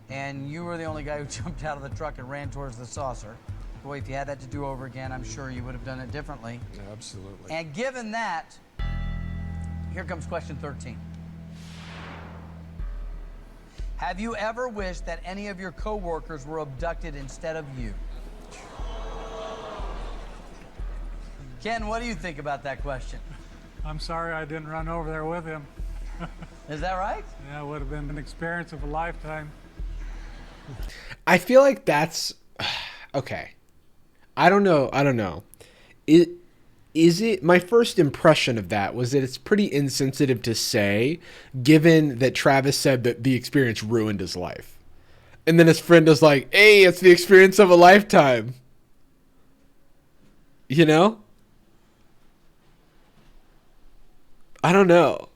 and you were the only guy who jumped out of the truck and ran towards the saucer. Boy, if you had that to do over again, I'm sure you would have done it differently. Absolutely. And given that, here comes question 13. Have you ever wished that any of your co-workers were abducted instead of you? Ken, what do you think about that question? I'm sorry I didn't run over there with him. Is that right? Yeah, it would have been an experience of a lifetime. I feel like that's okay. I don't know. my first impression of that was that it's pretty insensitive to say, given that Travis said that the experience ruined his life. And then his friend is like, hey, it's the experience of a lifetime. You know? I don't know.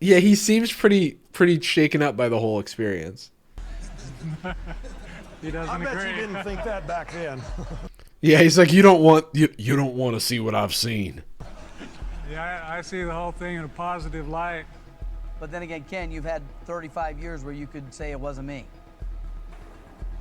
Yeah, he seems pretty shaken up by the whole experience. He doesn't I bet agree. you didn't think that back then. Yeah, he's like, you don't want to see what I've seen. Yeah, I see the whole thing in a positive light. But then again, Ken, you've had 35 years where you could say it wasn't me.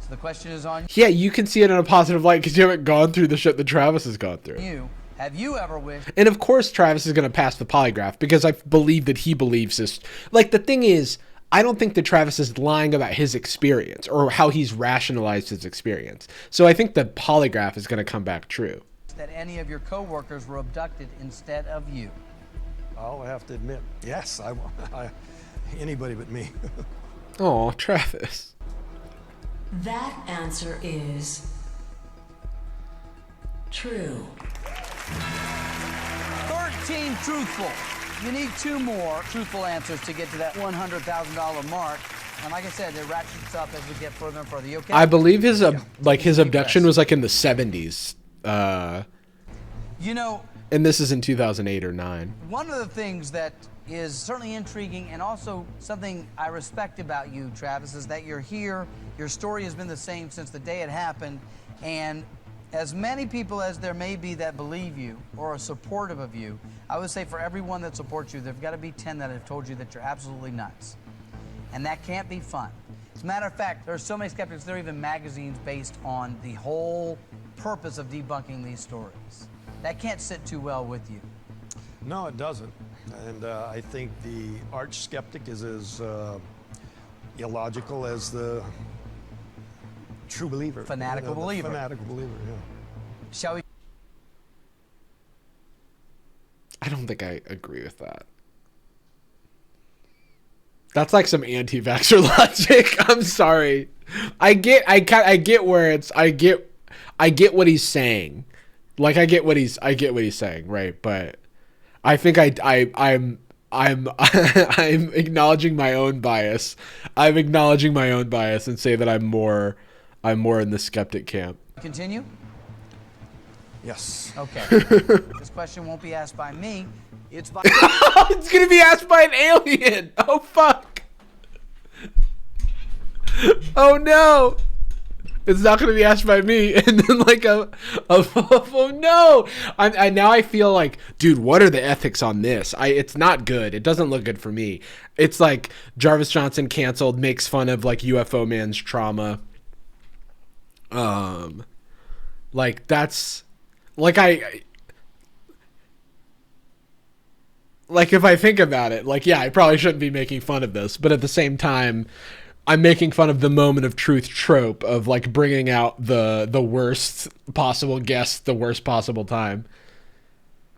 So the question is on Yeah, you can see it in a positive light because you haven't gone through the shit that Travis has gone through. you. Have you ever wished? And of course Travis is going to pass the polygraph because I believe that he believes this. Like, the thing is, I don't think that Travis is lying about his experience or how he's rationalized his experience. So I think the polygraph is going to come back true. That any of your coworkers were abducted instead of you? I'll have to admit, yes, anybody but me. Oh, Travis. That answer is true. 13 truthful. You need 2 more truthful answers to get to that $100,000 mark. And like I said, it ratchets up as we get further and further. You okay? I believe his abduction was like in the 70s. You know, And this is in 2008 or 9. one of the things that is certainly intriguing and also something I respect about you, Travis, is that you're here. Your story has been the same since the day it happened. And as many people as there may be that believe you or are supportive of you, I would say for everyone that supports you, there've got to be 10 that have told you that you're absolutely nuts. And that can't be fun. As a matter of fact, there are so many skeptics, there are even magazines based on the whole purpose of debunking these stories. That can't sit too well with you. No, it doesn't. And I think the arch skeptic is as illogical as the true believer. Fanatical believer. Fanatical believer, yeah. Shall we? I don't think I agree with that. That's like some anti-vaxxer logic. I'm sorry. I get where it's I get what he's saying. Like I get what he's saying, right? But I think I'm acknowledging my own bias. I'm acknowledging my own bias and say that I'm more in the skeptic camp. Continue? Yes. Okay. This question won't be asked by me. It's by... It's gonna be asked by an alien. Oh fuck. Oh no. It's not gonna be asked by me. And then like oh no. I now I feel like, dude, what are the ethics on this? It's not good. It doesn't look good for me. It's like Jarvis Johnson canceled, makes fun of like UFO man's trauma. Like that's like like if I think about it, like, yeah, I probably shouldn't be making fun of this, but at the same time, I'm making fun of the moment of truth trope of like bringing out the worst possible guest, the worst possible time.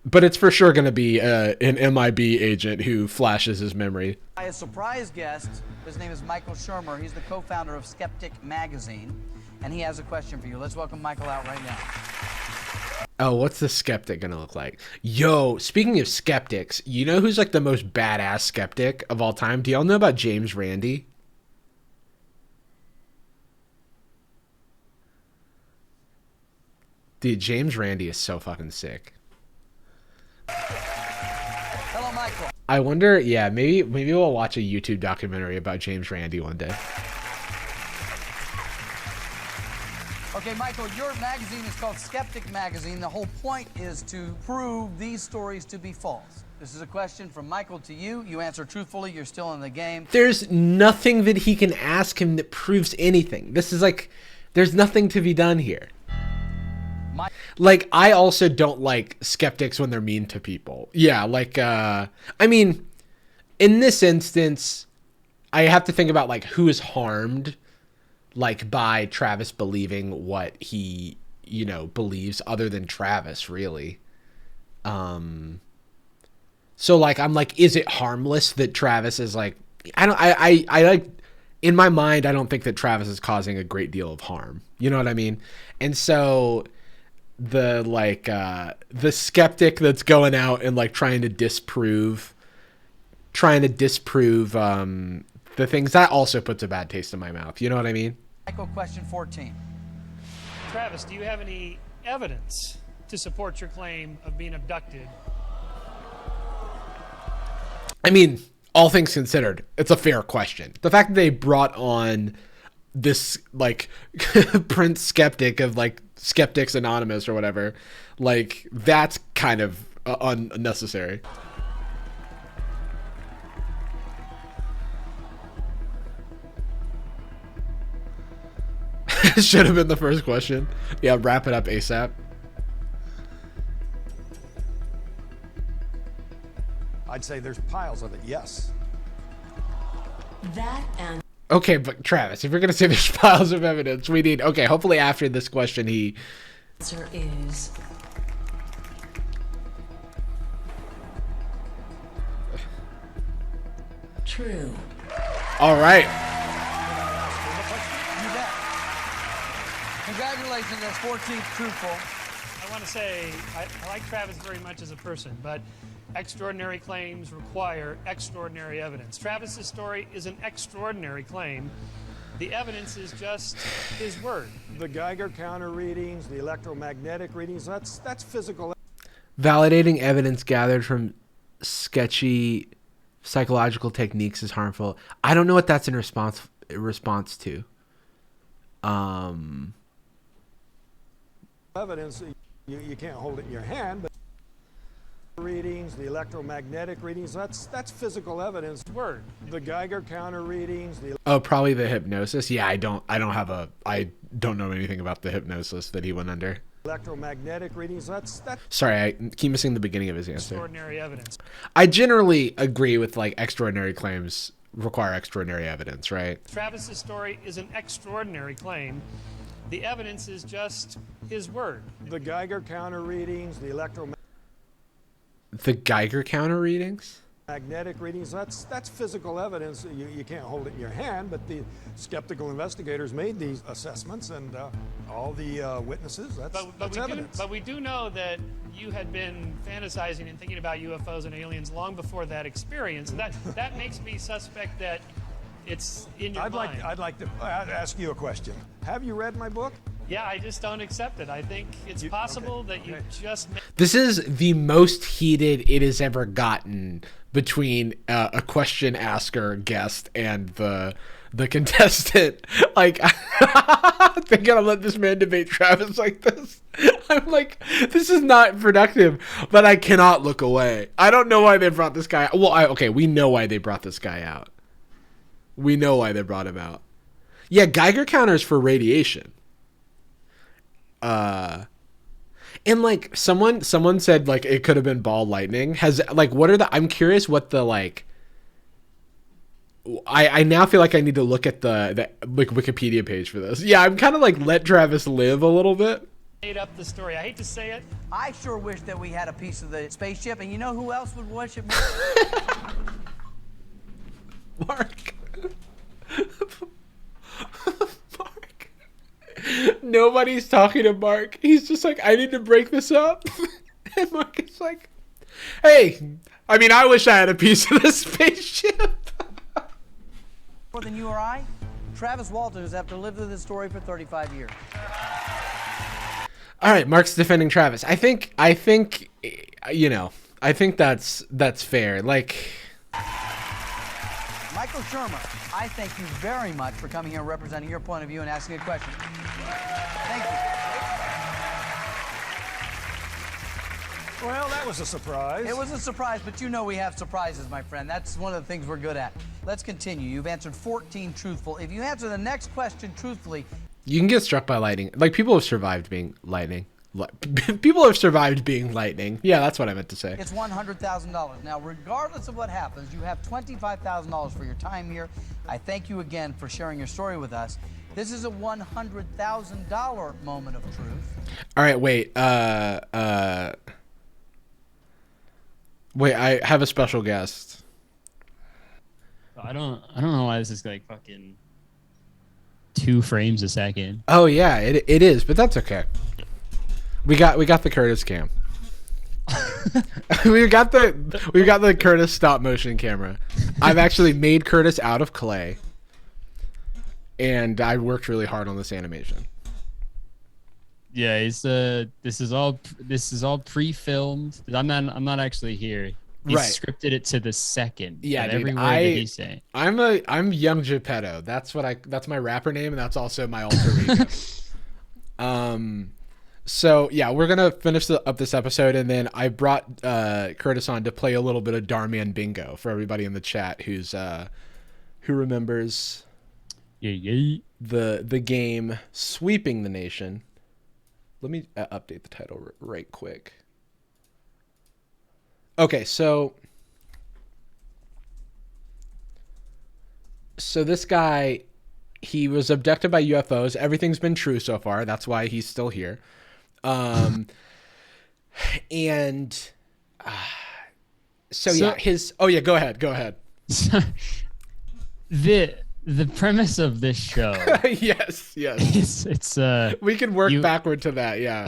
But it's for sure going to be an MIB agent who flashes his memory. A surprise guest. His name is Michael Shermer. He's the co-founder of Skeptic magazine, and he has a question for you. Let's welcome Michael out right now. Oh, what's the skeptic gonna look like? Yo, speaking of skeptics, you know who's like the most badass skeptic of all time? Do y'all know about James Randi? Dude, James Randi is so fucking sick. Hello, Michael. I wonder, yeah, maybe we'll watch a YouTube documentary about James Randi one day. Okay, Michael, your magazine is called Skeptic Magazine. The whole point is to prove these stories to be false. This is a question from Michael to you. You answer truthfully, you're still in the game. There's nothing that he can ask him that proves anything. This is like, there's nothing to be done here. Like, I also don't like skeptics when they're mean to people. Yeah, like, I mean, in this instance, I have to think about, like, who is harmed, like, by Travis believing what he, you know, believes other than Travis, really. So, like, I'm like, is it harmless that Travis is, like, I like, in my mind, I don't think that Travis is causing a great deal of harm. You know what I mean? And so... the skeptic that's going out and like trying to disprove the things, that also puts a bad taste in my mouth. You know what I mean? Michael, question 14. Travis, do you have any evidence to support your claim of being abducted? I mean, all things considered, it's a fair question. The fact that they brought on this like Prince Skeptic of like Skeptics Anonymous or whatever, like that's kind of unnecessary. Should have been the first question. Yeah, wrap it up ASAP. I'd say there's piles of it, yes. That and Okay, but Travis, if you're gonna say there's piles of evidence, we need, okay, hopefully after this question he answer is true. all right. You bet. Congratulations, that's 14th truthful. I want to say I like Travis very much as a person, but extraordinary claims require extraordinary evidence. Travis's story is an extraordinary claim. The evidence is just his word. The Geiger counter readings, the electromagnetic readings, that's physical. Validating evidence gathered from sketchy psychological techniques is harmful. I don't know what that's in response to. Evidence, you can't hold it in your hand, but readings, the electromagnetic readings, that's physical evidence. Word. The Geiger counter readings, the Oh, probably the hypnosis. Yeah, I don't know anything about the hypnosis that he went under. electromagnetic readings, that's Sorry, I keep missing the beginning of his answer. Extraordinary evidence. I generally agree with like extraordinary claims require extraordinary evidence, right? Travis's story is an extraordinary claim. The evidence is just his word. the Geiger counter readings, the electromagnetic The Geiger counter readings? readings, that's physical evidence. You can't hold it in your hand, but the skeptical investigators made these assessments, and all the witnesses, that's evidence. But we do know that you had been fantasizing and thinking about UFOs and aliens long before that experience. That makes me suspect that it's in your mind. I'd like to ask you a question. Have you read my book? Yeah, I just don't accept it. I think it's possible that you just... This is the most heated it has ever gotten between a question asker guest and the contestant. Like, they're gonna let this man debate Travis like this. I'm like, this is not productive, but I cannot look away. I don't know why they brought this guy. Well, okay, we know why they brought this guy out. We know why they brought him out. Yeah, Geiger counters for radiation. And like someone said like it could have been ball lightning. Has like what are the I'm curious what the like I now feel like I need to look at the like Wikipedia page for this. Yeah, I'm kind of like let Travis live a little bit. Made up the story. I hate to say it. I sure wish that we had a piece of the spaceship, and you know who else would wish it? Mark. Nobody's talking to Mark. He's just like, I need to break this up. And Mark is like, hey, I mean, I wish I had a piece of this spaceship. More than you or I? Travis Walters, after lived through this story for 35 years. All right, Mark's defending Travis. I think, you know, I think that's fair. Like, Michael Shermer, I thank you very much for coming here and representing your point of view and asking a question. Thank you. Well, that was a surprise. It was a surprise, but you know we have surprises, my friend. That's one of the things we're good at. Let's continue. You've answered 14 truthful. If you answer the next question truthfully... You can get struck by lightning. Like, people have survived being lightning. People have survived being lightning. Yeah, that's what I meant to say. It's $100,000. Now, regardless of what happens, you have $25,000 for your time here. I thank you again for sharing your story with us. This is a $100,000 moment of truth. All right, wait. Wait, I have a special guest. I don't know why this is like fucking 2 frames a second. Oh yeah, it is, but that's okay. We got the Kurtis cam. we got the Kurtis stop motion camera. I've actually made Kurtis out of clay, and I worked really hard on this animation. Yeah, it's this is all pre-filmed. I'm not actually here. He scripted it to the second. Yeah, dude, every word that he's saying. I'm Young Geppetto. That's my rapper name, and that's also my alter ego. So yeah, we're gonna finish up this episode, and then I brought Kurtis on to play a little bit of Darman Bingo for everybody in the chat who remembers the game Sweeping the Nation. Let me update the title right quick. Okay, so this guy, he was abducted by UFOs. Everything's been true so far. That's why he's still here. So yeah, go ahead. The premise of this show. yes. It's we can work backward to that. Yeah.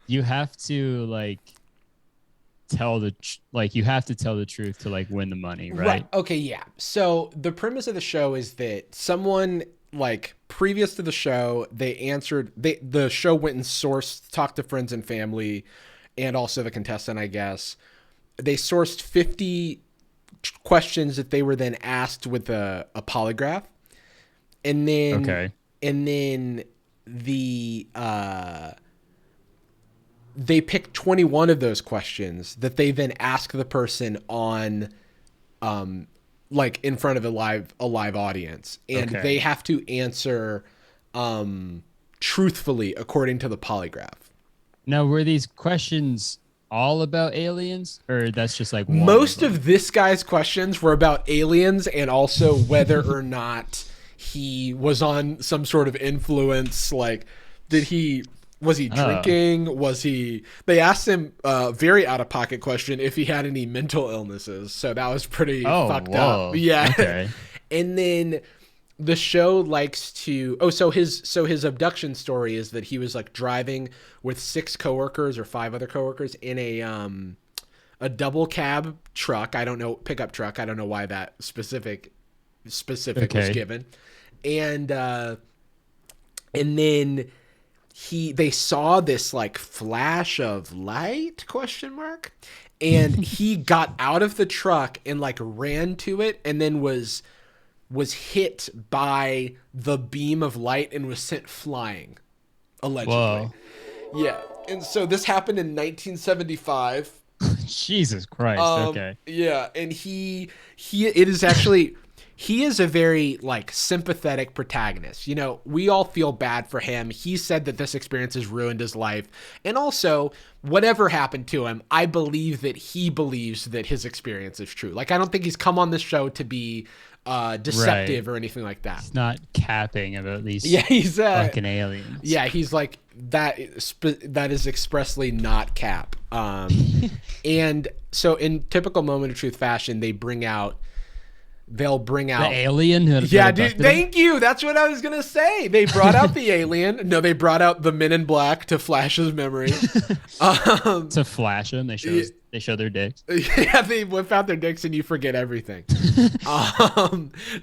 You have to tell the truth to win the money, right? Okay, yeah. So the premise of the show is that someone previous to the show, the show went and talked to friends and family, and also the contestant, I guess. They sourced 50 questions that they were then asked with a polygraph, and then they picked 21 of those questions that they then ask the person on in front of a live audience, and they have to answer truthfully according to the polygraph. Now, were these questions all about aliens, or that's just one most of this guy's questions were about aliens, and also whether or not he was on some sort of influence, was he drinking? They asked him a very out-of-pocket question if he had any mental illnesses. So that was pretty fucked up. Yeah. Okay. And then the show likes to... So his abduction story is that he was driving with 6 coworkers or 5 other coworkers in a double cab truck. I don't know, pickup truck. I don't know why that specific was given. And then... they saw this flash of light ? And he got out of the truck and ran to it, and then was hit by the beam of light and was sent flying, allegedly. Whoa. Yeah. And so this happened in 1975. Jesus Christ. Okay. Yeah, and he is a very sympathetic protagonist. We all feel bad for him. He said that this experience has ruined his life. And also, whatever happened to him, I believe that he believes that his experience is true. I don't think he's come on this show to be deceptive or anything like that. He's not capping about these fucking aliens. Yeah, he's that is expressly not cap. And so in typical Moment of Truth fashion, they'll bring out the alien. Yeah, dude. Thank you. That's what I was gonna say. They brought out the alien. No, they brought out the Men in Black to flash his memory. To flash him, they show their dicks. Yeah, they whip out their dicks and you forget everything.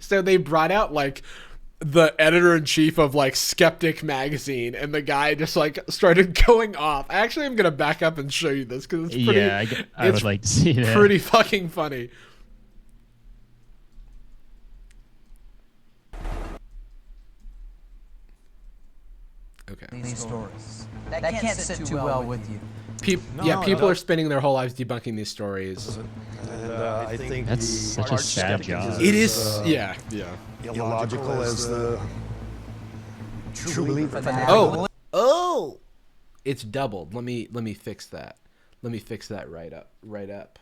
So they brought out the editor-in-chief of Skeptic magazine, and the guy just started going off. I actually am gonna back up and show you this because it's pretty. Yeah, I would like to see that. Pretty fucking funny. Okay. These stories. That can't sit too well with you. People are spending their whole lives debunking these stories. And I think that's such a sad job. It is, yeah. Illogical as the true believer. Oh, it's doubled. Let me fix that. Let me fix that right up.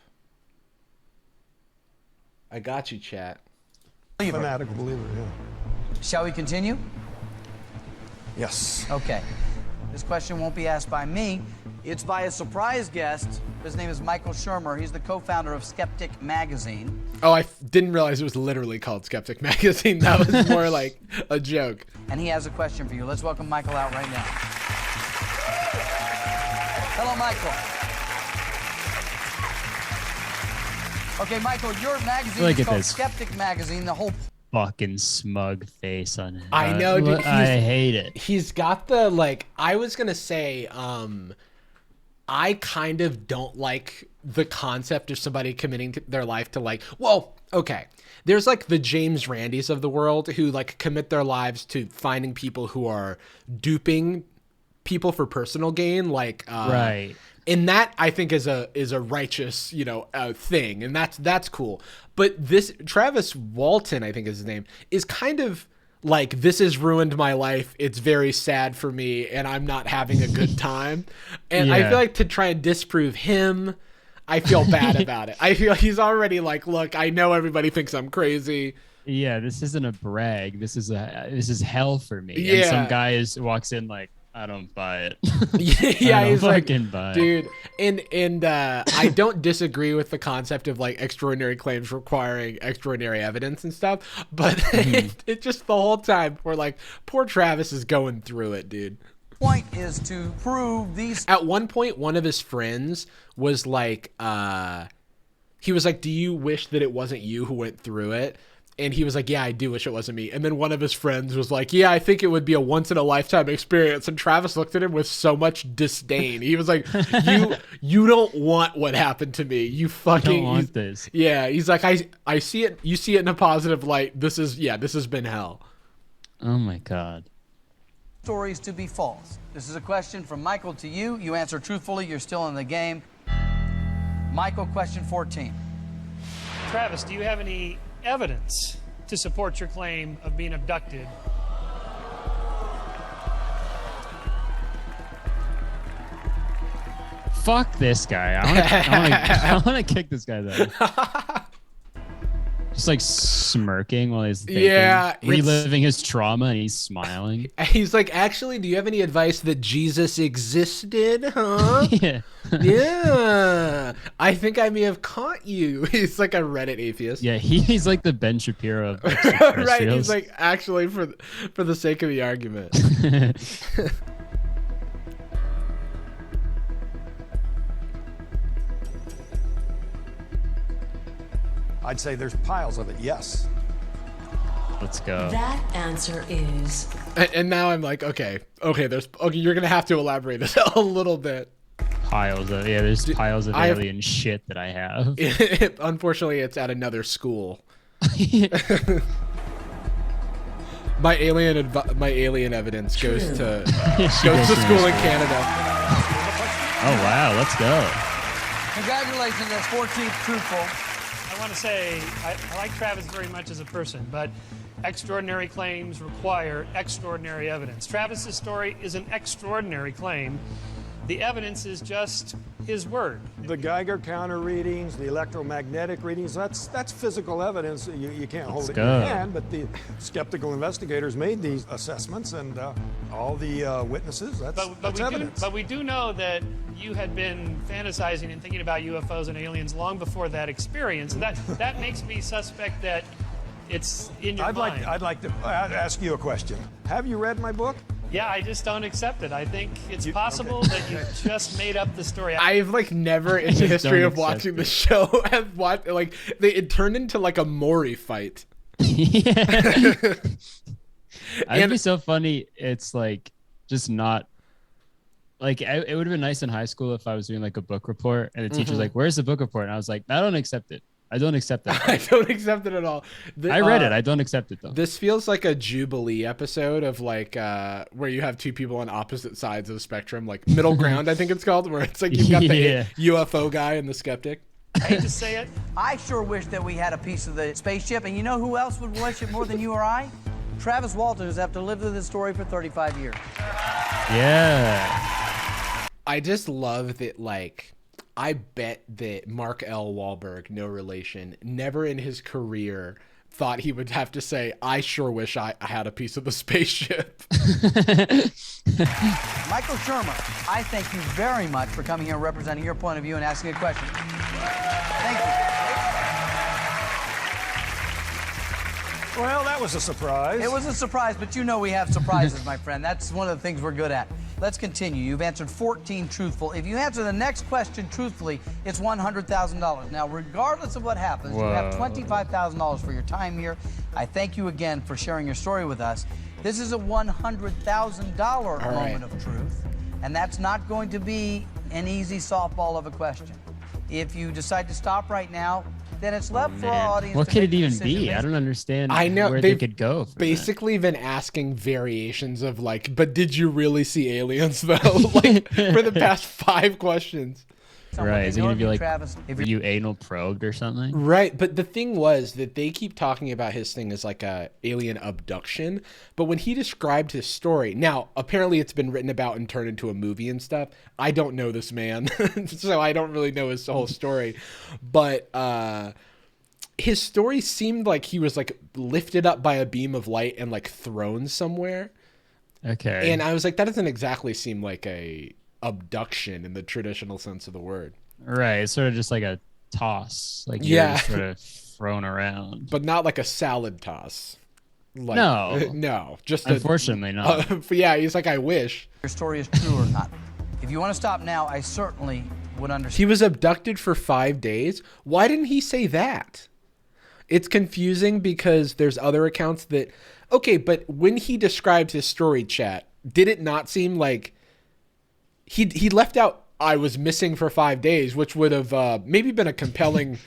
I got you, chat. Fanatical believer, yeah. Shall we continue? Yes. Okay. This question won't be asked by me. It's by a surprise guest. His name is Michael Shermer. He's the co-founder of Skeptic magazine. Oh, I didn't realize it was literally called Skeptic magazine. That was more like a joke. And he has a question for you. Let's welcome Michael out right now. Hello, Michael. Okay, Michael, your magazine is called Skeptic Magazine. The whole fucking smug face on it. I know, dude. I hate it. He's got the, like, I was gonna say, I kind of don't like the concept of somebody committing their life to, like, well, okay. There's like the James Randys of the world who like commit their lives to finding people who are duping people for personal gain, like right. And that I think is a righteous, thing, and that's cool. But this Travis Walton, I think is his name, is kind of like, this has ruined my life. It's very sad for me, and I'm not having a good time. And I feel like to try and disprove him, I feel bad about it. I feel he's already like, look, I know everybody thinks I'm crazy. Yeah, this isn't a brag. This is hell for me. Yeah. And some guy walks in like, I don't buy it. Yeah, he's like, buy dude, and I don't disagree with the concept of like extraordinary claims requiring extraordinary evidence and stuff, but it just the whole time we're like, poor Travis is going through it, dude. Point is to prove these. At one point, one of his friends was like, he was like, do you wish that it wasn't you who went through it? And he was like, yeah, I do wish it wasn't me. And then one of his friends was like, yeah, I think it would be a once-in-a-lifetime experience. And Travis looked at him with so much disdain. He was like, you don't want what happened to me. You fucking don't want this. Yeah, he's like, I see it. You see it in a positive light. This has been hell. Oh, my God. Stories to be false. This is a question from Michael to you. You answer truthfully. You're still in the game. Michael, question 14. Travis, do you have any evidence to support your claim of being abducted? Fuck this guy. I want to kick this guy though. Just like smirking while he's thinking, reliving his trauma, and he's smiling. He's like, actually, do you have any advice that Jesus existed? Huh? Yeah. I think I may have caught you. He's like a Reddit atheist. Yeah, he's like the Ben Shapiro of right. He's like, actually, for the sake of the argument. I'd say there's piles of it, yes. Let's go. That answer is... And now I'm like, okay, you're gonna have to elaborate this a little bit. There's piles of alien shit that I have. Unfortunately, it's at another school. My alien evidence goes to school in Canada. Oh wow, let's go. Congratulations, that's 14th truthful. I want to say I like Travis very much as a person, but extraordinary claims require extraordinary evidence. Travis's story is an extraordinary claim. The evidence is just his word. The Geiger counter readings, the electromagnetic readings, that's physical evidence. You can't hold it in your hand, but the skeptical investigators made these assessments, and all the witnesses, that's evidence. But we do know that you had been fantasizing and thinking about UFOs and aliens long before that experience. That makes me suspect that it's in your mind. I'd like to ask you a question. Have you read my book? Yeah, I just don't accept it. I think it's possible that you just made up the story. I've like never in the history of watching the show have watched like it turned into like a Maury fight. Yeah. It'd be so funny. It's like just not like it would have been nice in high school if I was doing like a book report and the teacher's like, "Where's the book report?" And I was like, "I don't accept it. I don't accept that." I don't accept it at all. I read it. I don't accept it though. This feels like a Jubilee episode of like where you have two people on opposite sides of the spectrum, like middle ground, I think it's called, where it's like you've got the UFO guy and the skeptic. I hate to say it. I sure wish that we had a piece of the spaceship, and you know who else would wish it more than you or I? Travis Walton, who's have to live through this story for 35 years. Yeah. I just love that, like, I bet that Mark L. Wahlberg, no relation, never in his career thought he would have to say, I sure wish I had a piece of the spaceship. Michael Shermer, I thank you very much for coming here representing your point of view and asking a question. Thank you. Well, that was a surprise. It was a surprise, but you know we have surprises, my friend. That's one of the things we're good at. Let's continue. You've answered 14 truthful. If you answer the next question truthfully, it's $100,000. Now, regardless of what happens, you have $25,000 for your time here. I thank you again for sharing your story with us. This is a $100,000 moment of truth, and that's not going to be an easy softball of a question. If you decide to stop right now, then it's left for our audience. What to could make it a even decision be? based- I don't understand I know where they could go. For basically been asking variations of like, but did you really see aliens though? Like for the past 5 questions. Right. Is it going to be like, Travis, if were you anal probed or something? Right. But the thing was that they keep talking about his thing as like a alien abduction. But when he described his story, now apparently it's been written about and turned into a movie and stuff. I don't know this man, so I don't really know his whole story. But his story seemed like he was like lifted up by a beam of light and like thrown somewhere. Okay. And I was like, that doesn't exactly seem like a abduction in the traditional sense of the word. Right. It's sort of just like a toss. Like you're just sort of thrown around. But not like a salad toss. Like, no. Just unfortunately not. Yeah, he's like, I wish. Your story is true or not. If you want to stop now, I certainly would understand. He was abducted for 5 days. Why didn't he say that? It's confusing because there's other accounts that, okay, but when he described his story, chat, did it not seem like he left out I was missing for 5 days, which would have maybe been a compelling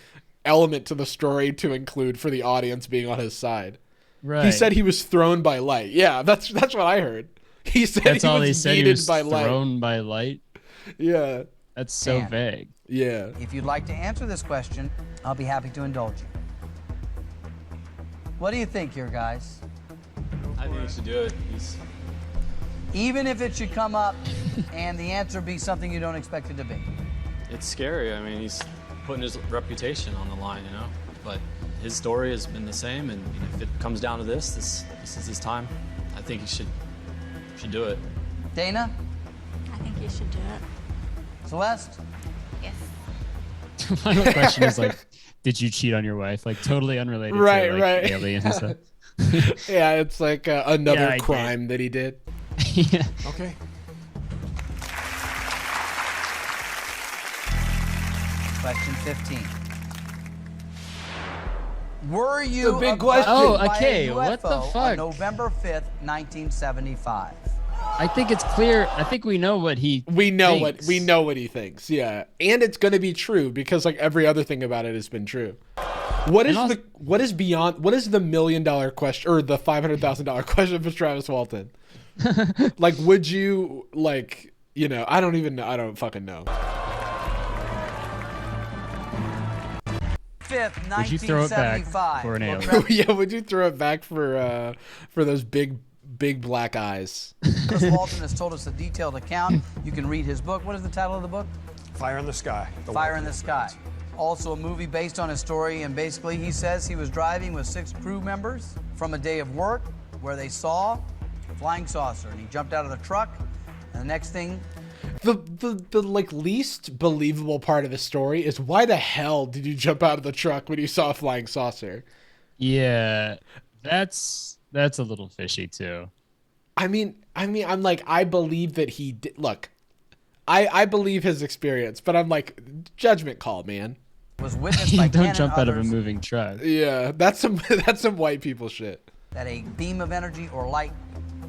element to the story to include for the audience being on his side. Right. He said he was thrown by light. Yeah, that's what I heard. He said that's he all was they said. He yeeted was by light. thrown by light. Yeah. That's so Dan, vague. Yeah. If you'd like to answer this question, I'll be happy to indulge you. What do you think here, guys? I think he should do it. Even if it should come up and the answer be something you don't expect it to be. It's scary. I mean, he's putting his reputation on the line, you know? But his story has been the same, and if it comes down to this is his time. I think he should do it. Dana? I think you should do it. Celeste? Yes. The final question is like, did you cheat on your wife? Like totally unrelated to like aliens and stuff. Yeah, it's like another I crime that he did. Yeah. Okay. Question 15. Were you The big abducted question. Oh, by okay, a what the UFO fuck? on November 5th, 1975? I think it's clear. I think we know what he We know thinks. what he thinks. Yeah, and it's going to be true because like every other thing about it has been true. What is what is the $1 million question or the $500,000 question for Travis Walton? Like, would you like, you know, I don't even know. I don't fucking know. 5th, Would you throw it back 1975. for an Well, alien? Travis Yeah, would you throw it back for those big black eyes? Walton has told us a detailed account. You can read his book. What is the title of the book? Fire in the Sky. Fire in the Sky. Also a movie based on his story, and basically he says he was driving with 6 crew members from a day of work where they saw a flying saucer, and he jumped out of the truck, and the next thing... The like least believable part of the story is why the hell did you jump out of the truck when you saw a flying saucer? Yeah, that's a little fishy too. I mean, I'm like, I believe that he did. Look, I believe his experience, but I'm like, judgment call, man. Was witnessed by Don't 10 jump out of a others moving truck. Yeah, that's some white people shit. that a beam of energy or light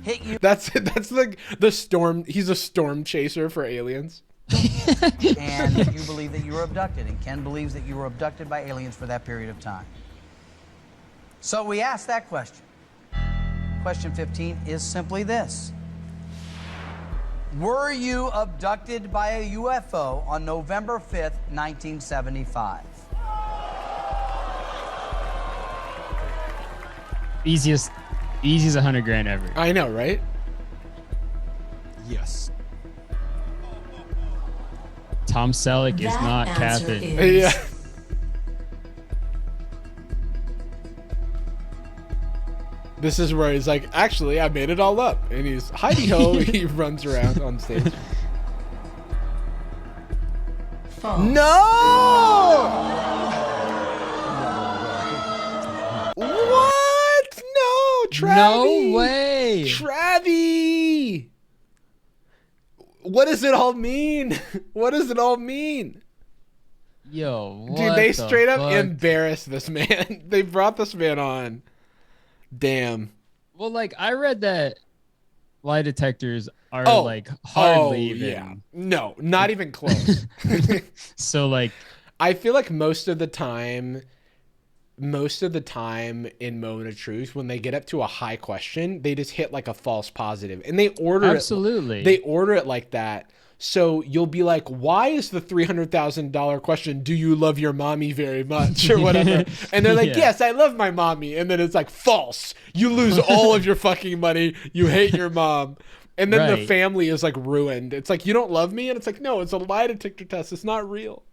hit you, That's like the storm. He's a storm chaser for aliens. and you believe that you were abducted, and Ken believes that you were abducted by aliens for that period of time. So we asked that question. Question 15 is simply this. Were you abducted by a UFO on November 5th, 1975? Easiest 100 grand ever. I know, right? Yes. Tom Selleck is That not answer Catholic. is- Yeah. This is where he's like, actually, I made it all up, and he's hidey ho. He runs around on stage. False. No! What? No, Travi. No way. Travi. What does it all mean? What does it all mean? Yo, Dude, they straight up fuck? embarrassed this man. They brought this man on. Damn. Well, like I read that lie detectors are like hardly even. Yeah. No, not even close. So like, I feel like most of the time in Moment of Truth, when they get up to a high question, they just hit like a false positive, and they order absolutely. They order it like that. So you'll be like, why is the $300,000 question, do you love your mommy very much or whatever? And they're like, yes, I love my mommy. And then it's like, false. You lose all of your fucking money. You hate your mom. And then the family is like ruined. It's like, you don't love me? And it's like, no, it's a lie detector test. It's not real.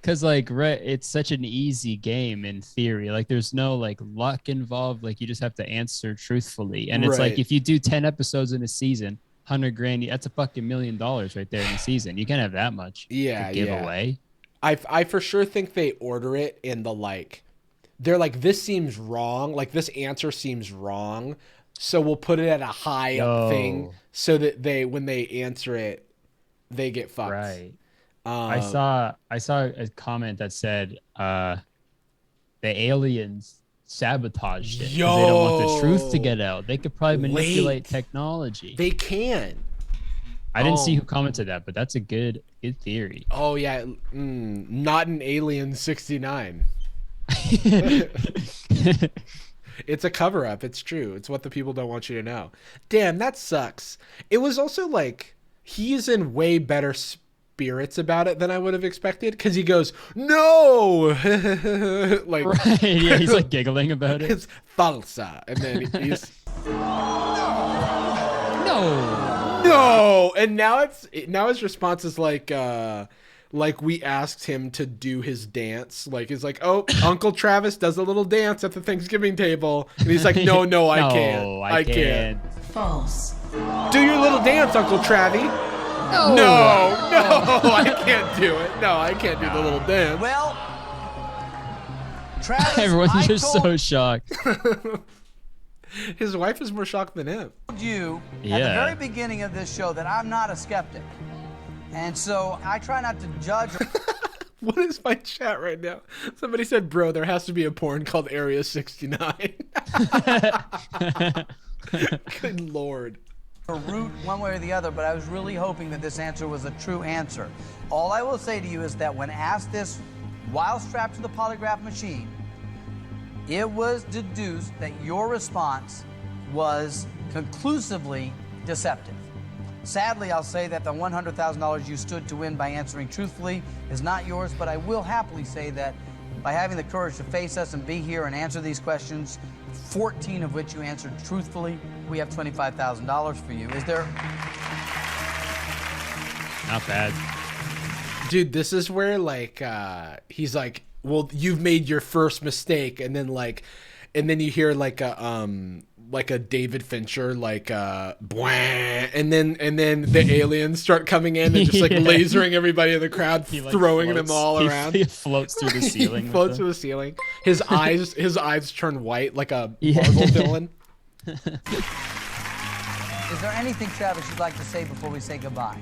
Because like it's such an easy game in theory. Like there's no like luck involved. Like you just have to answer truthfully. And it's like if you do 10 episodes in a season, 100 grand, that's a fucking $1 million right there in the season. You can't have that much to give away. I for sure think they order it in the like, they're like, this seems wrong. Like this answer seems wrong. So we'll put it at a high thing so that when they answer it, they get fucked. Right. I saw a comment that said the aliens sabotaged it. Yo, they don't want the truth to get out. They could probably manipulate technology. They can. I didn't see who commented that, but that's a good theory. Oh yeah, not an Alien 69. It's a cover up. It's true. It's what the people don't want you to know. Damn, that sucks. It was also like he's in way better spirits about it than I would have expected, because he goes, no. Like right, yeah, he's like giggling about it. It's falsa, and then he's no, and now his response is like we asked him to do his dance. Like he's like, oh, Uncle Travis does a little dance at the Thanksgiving table, and he's like, no, I can't. I can't. False. Do your little dance, Uncle Travi. No, I can't do it. No, I can't do the little dance. Well, Travis, everyone's just so shocked. His wife is more shocked than him. I told you at the very beginning of this show that I'm not a skeptic. And so I try not to judge. What is my chat right now? Somebody said, bro, there has to be a porn called Area 69. Good Lord. A route one way or the other, but I was really hoping that this answer was a true answer. All I will say to you is that when asked this while strapped to the polygraph machine, it was deduced that your response was conclusively deceptive. Sadly, I'll say that the $100,000 you stood to win by answering truthfully is not yours, but I will happily say that by having the courage to face us and be here and answer these questions, 14 of which you answered truthfully, we have $25,000 for you. Is there? Not bad. Dude, this is where like he's like, well, you've made your first mistake, and then you hear like a David Fincher like bwah, and then the aliens start coming in and just like lasering everybody in the crowd, throwing them all around. He floats through the ceiling. He floats through the ceiling. His eyes turn white like a Marvel villain. Is there anything, Travis, you'd like to say before we say goodbye?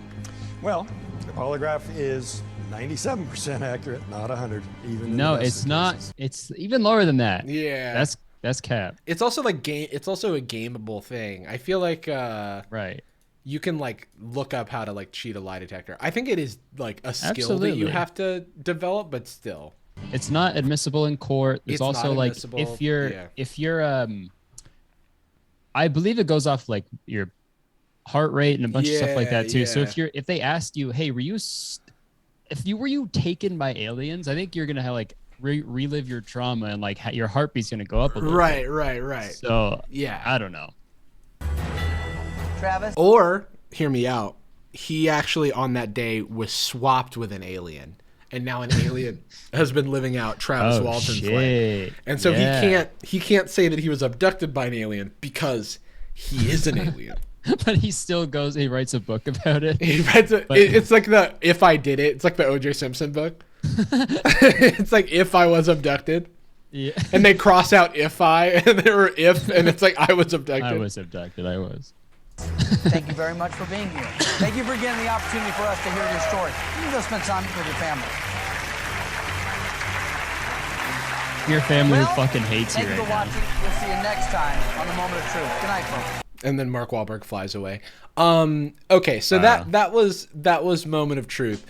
Well, the polygraph is 97% accurate, not 100. Even no, it's not. It's even lower than that. Yeah, that's cap. It's also like it's also a gameable thing. I feel like right. You can like look up how to like cheat a lie detector. I think it is like a skill that you have to develop, but still. It's not admissible in court. It's also like if you're I believe it goes off like your heart rate and a bunch of stuff like that too. Yeah. So if they asked you, hey, were you taken by aliens? I think you're gonna have like relive your trauma and like your heartbeat's gonna go up a little bit. Right. So yeah, I don't know. Travis? Or hear me out. He actually on that day was swapped with an alien, and now an alien has been living out Travis Walton's life. And so he can't say that he was abducted by an alien because he is an alien. But he still goes. He writes a book about it. He writes it's like the If I Did It. It's like the O.J. Simpson book. It's like if I was abducted. Yeah. And they cross out if I and there were if and it's like I was abducted. I was abducted. I was. Thank you very much for being here. Thank you for getting the opportunity for us to hear your story. You can go spend time with your family. Your family who fucking hates you Thank you right for now. watching. We'll see you next time on The Moment of Truth. Good night, folks. And then Mark Wahlberg flies away. Okay, so that was Moment of Truth.